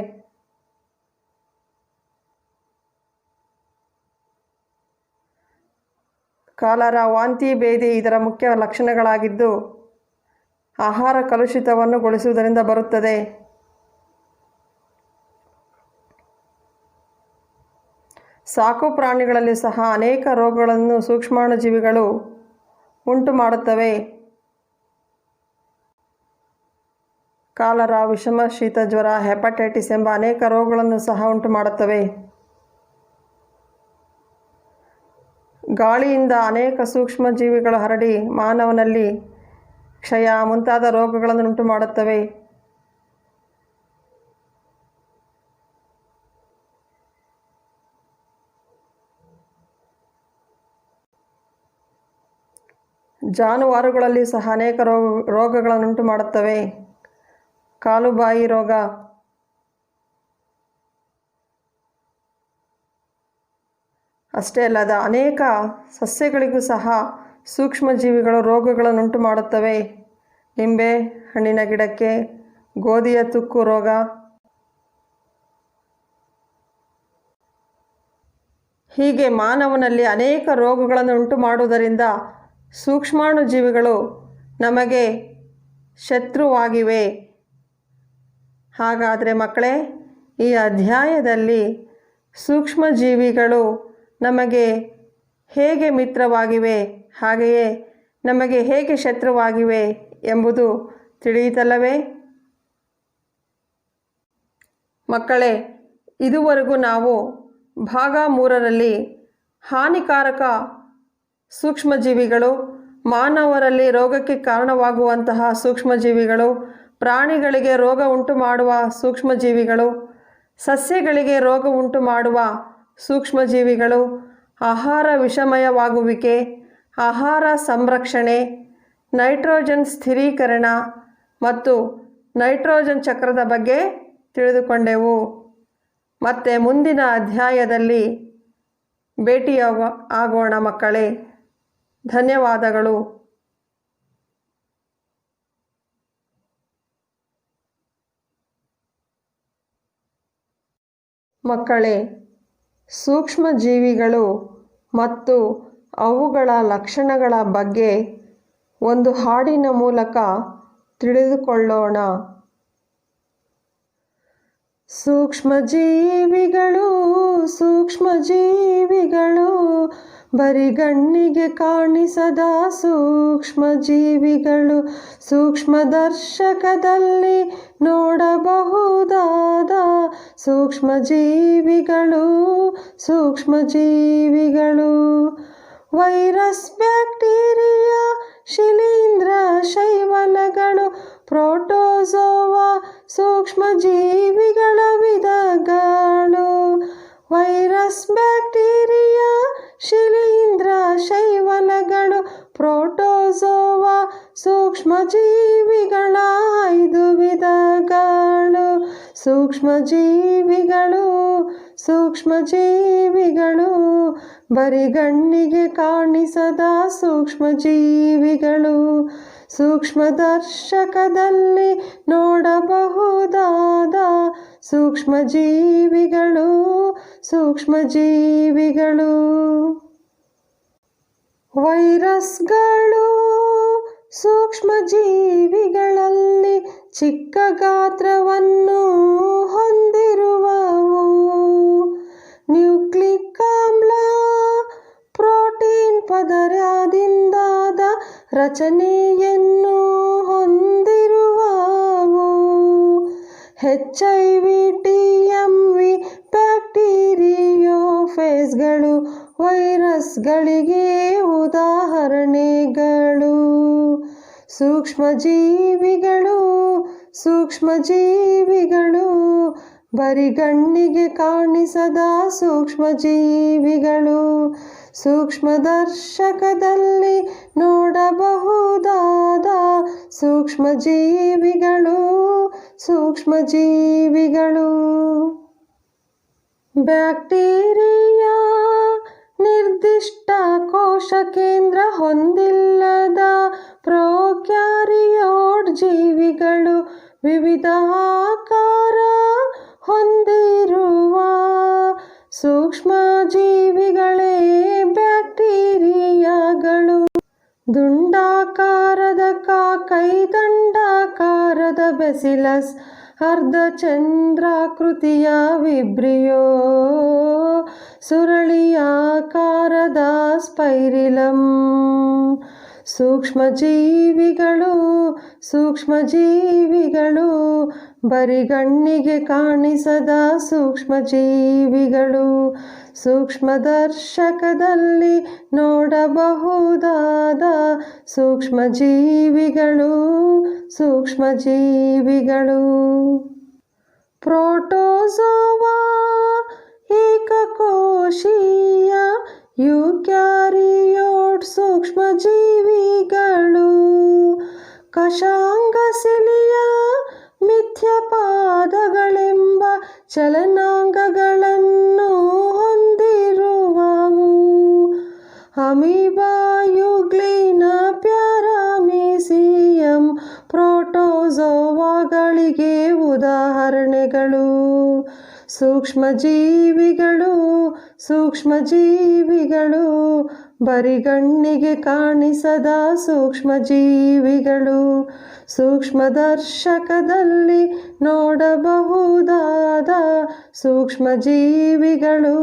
ಕಾಲರಾ, ವಾಂತಿ, ಭೇದಿ ಇದರ ಮುಖ್ಯ ಲಕ್ಷಣಗಳಾಗಿದ್ದು ಆಹಾರ ಕಲುಷಿತವನ್ನು ಗೊಳಿಸುವುದರಿಂದ ಬರುತ್ತದೆ. ಸಾಕು ಪ್ರಾಣಿಗಳಲ್ಲಿ ಸಹ ಅನೇಕ ರೋಗಗಳನ್ನು ಸೂಕ್ಷ್ಮಾಣುಜೀವಿಗಳು ಉಂಟು ಮಾಡುತ್ತವೆ. ಕಾಲರಾ, ವಿಷಮ ಶೀತ ಜ್ವರ, ಹೆಪಟೈಟಿಸ್ ಎಂಬ ಅನೇಕ ರೋಗಗಳನ್ನು ಸಹ ಉಂಟು ಮಾಡುತ್ತವೆ. ಗಾಳಿಯಿಂದ ಅನೇಕ ಸೂಕ್ಷ್ಮಜೀವಿಗಳು ಹರಡಿ ಮಾನವನಲ್ಲಿ ಕ್ಷಯ ಮುಂತಾದ ರೋಗಗಳನ್ನು ಉಂಟು ಮಾಡುತ್ತವೆ. ಜಾನುವಾರುಗಳಲ್ಲಿ ಸಹ ಅನೇಕ ರೋಗಗಳನ್ನುಂಟು ಮಾಡುತ್ತವೆ. ಕಾಲುಬಾಯಿ ರೋಗ, ಅಷ್ಟೇ ಅಲ್ಲದ ಅನೇಕ ಸಸ್ಯಗಳಿಗೂ ಸಹ ಸೂಕ್ಷ್ಮಜೀವಿಗಳು ರೋಗಗಳನ್ನುಂಟು ಮಾಡುತ್ತವೆ. ನಿಂಬೆ ಹಣ್ಣಿನ ಗಿಡಕ್ಕೆ ಗೋಧಿಯ ತುಕ್ಕು ರೋಗ, ಹೀಗೆ ಮಾನವನಲ್ಲಿ ಅನೇಕ ರೋಗಗಳನ್ನು ಉಂಟು ಮಾಡುವುದರಿಂದ ಸೂಕ್ಷ್ಮಾಣುಜೀವಿಗಳು ನಮಗೆ ಶತ್ರುವಾಗಿವೆ. ಹಾಗಾದರೆ ಮಕ್ಕಳೇ, ಈ ಅಧ್ಯಾಯದಲ್ಲಿ ಸೂಕ್ಷ್ಮಜೀವಿಗಳು ನಮಗೆ ಹೇಗೆ ಮಿತ್ರವಾಗಿವೆ, ಹಾಗೆಯೇ ನಮಗೆ ಹೇಗೆ ಶತ್ರುವಾಗಿವೆ ಎಂಬುದು ತಿಳಿಯಿತಲ್ಲವೇ? ಮಕ್ಕಳೇ, ಇದುವರೆಗೂ ನಾವು ಭಾಗ 3ರಲ್ಲಿ ಹಾನಿಕಾರಕ ಸೂಕ್ಷ್ಮಜೀವಿಗಳು, ಮಾನವರಲ್ಲಿ ರೋಗಕ್ಕೆ ಕಾರಣವಾಗುವಂತಹ ಸೂಕ್ಷ್ಮಜೀವಿಗಳು, ಪ್ರಾಣಿಗಳಿಗೆ ರೋಗ ಉಂಟು ಮಾಡುವ ಸೂಕ್ಷ್ಮಜೀವಿಗಳು, ಸಸ್ಯಗಳಿಗೆ ರೋಗ ಉಂಟು ಮಾಡುವ ಸೂಕ್ಷ್ಮಜೀವಿಗಳು, ಆಹಾರ ವಿಷಮಯವಾಗುವಿಕೆ, ಆಹಾರ ಸಂರಕ್ಷಣೆ, ನೈಟ್ರೋಜನ್ ಸ್ಥಿರೀಕರಣ ಮತ್ತು ನೈಟ್ರೋಜನ್ ಚಕ್ರದ ಬಗ್ಗೆ ತಿಳಿದುಕೊಂಡೆವು. ಮತ್ತೆ ಮುಂದಿನ ಅಧ್ಯಾಯದಲ್ಲಿ ಭೇಟಿಯಾಗೋಣ ಮಕ್ಕಳೇ. ಧನ್ಯವಾದಗಳು. ಮಕ್ಕಳೇ, ಸೂಕ್ಷ್ಮಜೀವಿಗಳು ಮತ್ತು ಅವುಗಳ ಲಕ್ಷಣಗಳ ಬಗ್ಗೆ ಒಂದು ಹಾಡಿನ ಮೂಲಕ ತಿಳಿದುಕೊಳ್ಳೋಣ. ಸೂಕ್ಷ್ಮಜೀವಿಗಳು ಸೂಕ್ಷ್ಮಜೀವಿಗಳು ಬರಿಗಣ್ಣಿಗೆ ಕಾಣಿಸದ ಸೂಕ್ಷ್ಮಜೀವಿಗಳು, ಸೂಕ್ಷ್ಮದರ್ಶಕದಲ್ಲಿ ನೋಡಬಹುದಾದ ಸೂಕ್ಷ್ಮಜೀವಿಗಳು, ಸೂಕ್ಷ್ಮಜೀವಿಗಳು. ವೈರಸ್, ಬ್ಯಾಕ್ಟೀರಿಯಾ, ಶಿಲೀಂಧ್ರ, ಶೈವಲಗಳು, ಪ್ರೋಟೋಜೋವಾ ಸೂಕ್ಷ್ಮಜೀವಿಗಳ ವಿಧಗಳು. ವೈರಸ್, ಬ್ಯಾಕ್ಟೀರಿಯಾ, ಶಿಲೀಂಧ್ರ, ಶೈವಲಗಳು, ಪ್ರೋಟೋಜೋವಾ ಸೂಕ್ಷ್ಮಜೀವಿಗಳ 5 ವಿಧಗಳು. ಸೂಕ್ಷ್ಮಜೀವಿಗಳು ಸೂಕ್ಷ್ಮಜೀವಿಗಳು ಬರಿಗಣ್ಣಿಗೆ ಕಾಣಿಸದ ಸೂಕ್ಷ್ಮಜೀವಿಗಳು, ಸೂಕ್ಷ್ಮದರ್ಶಕದಲ್ಲಿ ನೋಡಬಹುದಾದ ಸೂಕ್ಷ್ಮಜೀವಿಗಳು, ಸೂಕ್ಷ್ಮಜೀವಿಗಳು. ವೈರಸ್ಗಳು ಸೂಕ್ಷ್ಮಜೀವಿಗಳಲ್ಲಿ ಚಿಕ್ಕ ಗಾತ್ರವನ್ನು ಹೊಂದಿರುವವು. ನ್ಯೂಕ್ಲಿಕ್ ಆಮ್ಲ, ಪ್ರೋಟೀನ್ ಪದರದಿಂದಾದ ರಚನೆಯನ್ನು ಹೊಂದಿರುವವು. HIV, TMV, ಬ್ಯಾಕ್ಟೀರಿಯೋಫೇಜ್ಗಳು ವೈರಸ್ಗಳಿಗೆ ಉದಾಹರಣೆಗಳು. ಸೂಕ್ಷ್ಮಜೀವಿಗಳು ಸೂಕ್ಷ್ಮಜೀವಿಗಳು ಬರಿಗಣ್ಣಿಗೆ ಕಾಣಿಸದ ಸೂಕ್ಷ್ಮಜೀವಿಗಳು, ಸೂಕ್ಷ್ಮದರ್ಶಕದಲ್ಲಿ ನೋಡಬಹುದಾದ ಸೂಕ್ಷ್ಮಜೀವಿಗಳು, ಸೂಕ್ಷ್ಮಜೀವಿಗಳು. ಬ್ಯಾಕ್ಟೀರಿಯಾ ನಿರ್ದಿಷ್ಟ ಕೋಶ ಕೇಂದ್ರ ಹೊಂದಿಲ್ಲದ ಪ್ರೊಕ್ಯಾರಿಯೋಟ್ ಜೀವಿಗಳು, ವಿವಿಧ ಆಕಾರ ಹೊಂದಿರುವ ಸೂಕ್ಷ್ಮಜೀವಿಗಳೇ ಬ್ಯಾಕ್ಟೀರಿಯಾಗಳು. ದುಂಡಾಕಾರದ ಕಾಕೈ, ದಂಡಾಕಾರದ ಬೆಸಿಲಸ್, ಅರ್ಧಚಂದ್ರಾಕೃತಿಯ ವಿಬ್ರಿಯೋ, ಸುರಳಿಯಾಕಾರದ ಸ್ಪೈರಿಲಮ್. ಸೂಕ್ಷ್ಮಜೀವಿಗಳು ಸೂಕ್ಷ್ಮಜೀವಿಗಳು ಬರಿಗಣ್ಣಿಗೆ ಕಾಣಿಸದ ಸೂಕ್ಷ್ಮಜೀವಿಗಳು, ಸೂಕ್ಷ್ಮದರ್ಶಕದಲ್ಲಿ ನೋಡಬಹುದಾದ ಸೂಕ್ಷ್ಮಜೀವಿಗಳು, ಸೂಕ್ಷ್ಮಜೀವಿಗಳು. ಪ್ರೋಟೋಜೋವಾ ಏಕಕೋಶೀಯ ಯೂಕ್ಯಾರಿಯೋಟ್ ಸೂಕ್ಷ್ಮಜೀವಿಗಳು. ಕಶಾಂಗಸಿಲಿಯ ಮಿಥ್ಯಪಾದಗಳೆಂಬ ಚಲನಾಂಗಗಳನ್ನು ಹೊಂದಿರುವವು. ಅಮೀಬಾ ಯುಗ್ಲಿನ ಪ್ಯಾರಾಮೀಸಿಯಂ ಪ್ರೋಟೋಜೋವಾಗಳಿಗೆ ಉದಾಹರಣೆಗಳು. ಸೂಕ್ಷ್ಮಜೀವಿಗಳು ಬರಿಗಣ್ಣಿಗೆ ಕಾಣಿಸದ ಸೂಕ್ಷ್ಮಜೀವಿಗಳು, ಸೂಕ್ಷ್ಮದರ್ಶಕದಲ್ಲಿ ನೋಡಬಹುದಾದ ಸೂಕ್ಷ್ಮಜೀವಿಗಳು.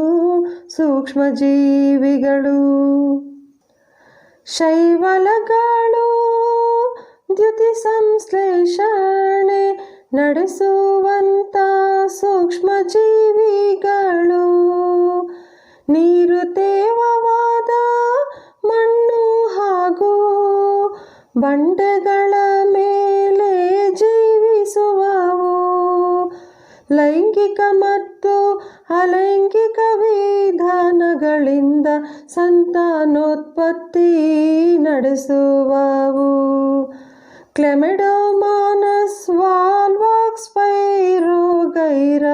ಶೈವಲಗಳು ದ್ಯುತಿ ಸಂಶ್ಲೇಷಣೆ ನಡೆಸುವಂಥ ಸೂಕ್ಷ್ಮಜೀವಿಗಳು. ನೀರು ತೇವವಾದ ಮಣ್ಣು ಹಾಗೂ ಬಂಡೆಗಳ ಮೇಲೆ ಜೀವಿಸುವವು. ಲೈಂಗಿಕ ಮತ್ತು ಅಲೈಂಗಿಕ ವಿಧಾನಗಳಿಂದ ಸಂತಾನೋತ್ಪತ್ತಿ ನಡೆಸುವವು. ಕ್ಲೆಮಿಡೋಮಾನಸ್, ವಾಲ್ವಾಕ್ಸ್, ಸ್ಪೈರೋಗೈರ,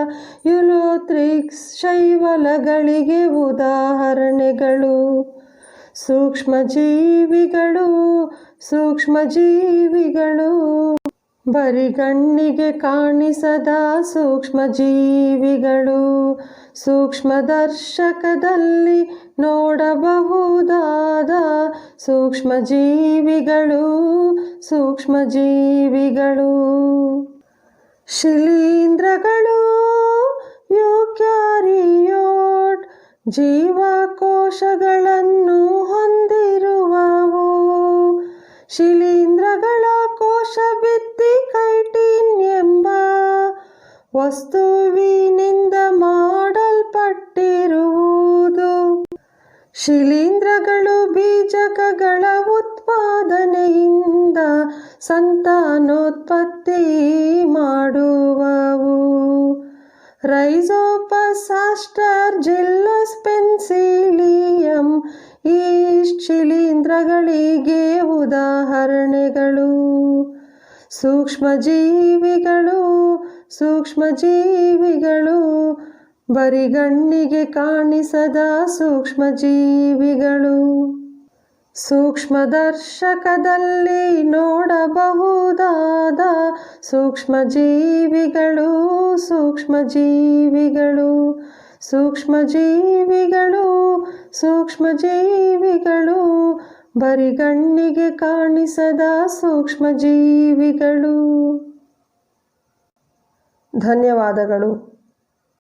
ಯುಲೋಥ್ರಿಕ್ಸ್ ಶೈವಲಗಳಿಗೆ ಉದಾಹರಣೆಗಳು. ಸೂಕ್ಷ್ಮಜೀವಿಗಳು ಬರಿಗಣ್ಣಿಗೆ ಕಾಣಿಸದ ಸೂಕ್ಷ್ಮಜೀವಿಗಳು, ಸೂಕ್ಷ್ಮದರ್ಶಕದಲ್ಲಿ ನೋಡಬಹುದಾದ ಸೂಕ್ಷ್ಮಜೀವಿಗಳು. ಶಿಲೀಂಧ್ರಗಳು ಯೂಕ್ಯಾರಿಯೋಟ್ ಜೀವಕೋಶಗಳನ್ನು ಹೊಂದಿರುವವು. ಶಿಲೀಂಧ್ರಗಳ ಕೋಶಭಿತ್ತಿ ಕೈಟಿನ್ ಎಂಬ ವಸ್ತುವಿನಿಂದ ಮಾಡಲ್ಪಟ್ಟಿರುವುದು. ಶಿಲೀಂಧ್ರಗಳು ಬೀಜಕಗಳ ಉತ್ಪಾದನೆಯಿಂದ ಸಂತಾನೋತ್ಪತ್ತಿ ಮಾಡುವವು. ರೈಜೋಪಸ್, ಆಸ್ಟರ್ಜಿಲ್ಲಸ್, ಪೆನ್ಸಿಲಿಯಂ ಈಸ್ಟ್ ಶಿಲೀಂಧ್ರಗಳಿಗೆ ಉದಾಹರಣೆಗಳು. ಸೂಕ್ಷ್ಮಜೀವಿಗಳು ಬರಿಗಣ್ಣಿಗೆ ಕಾಣಿಸದ ಸೂಕ್ಷ್ಮಜೀವಿಗಳು, ಸೂಕ್ಷ್ಮದರ್ಶಕದಲ್ಲಿ ನೋಡಬಹುದಾದ ಸೂಕ್ಷ್ಮಜೀವಿಗಳು. ಸೂಕ್ಷ್ಮಜೀವಿಗಳು ಬರಿಗಣ್ಣಿಗೆ ಕಾಣಿಸದ ಸೂಕ್ಷ್ಮಜೀವಿಗಳು. ಧನ್ಯವಾದಗಳು.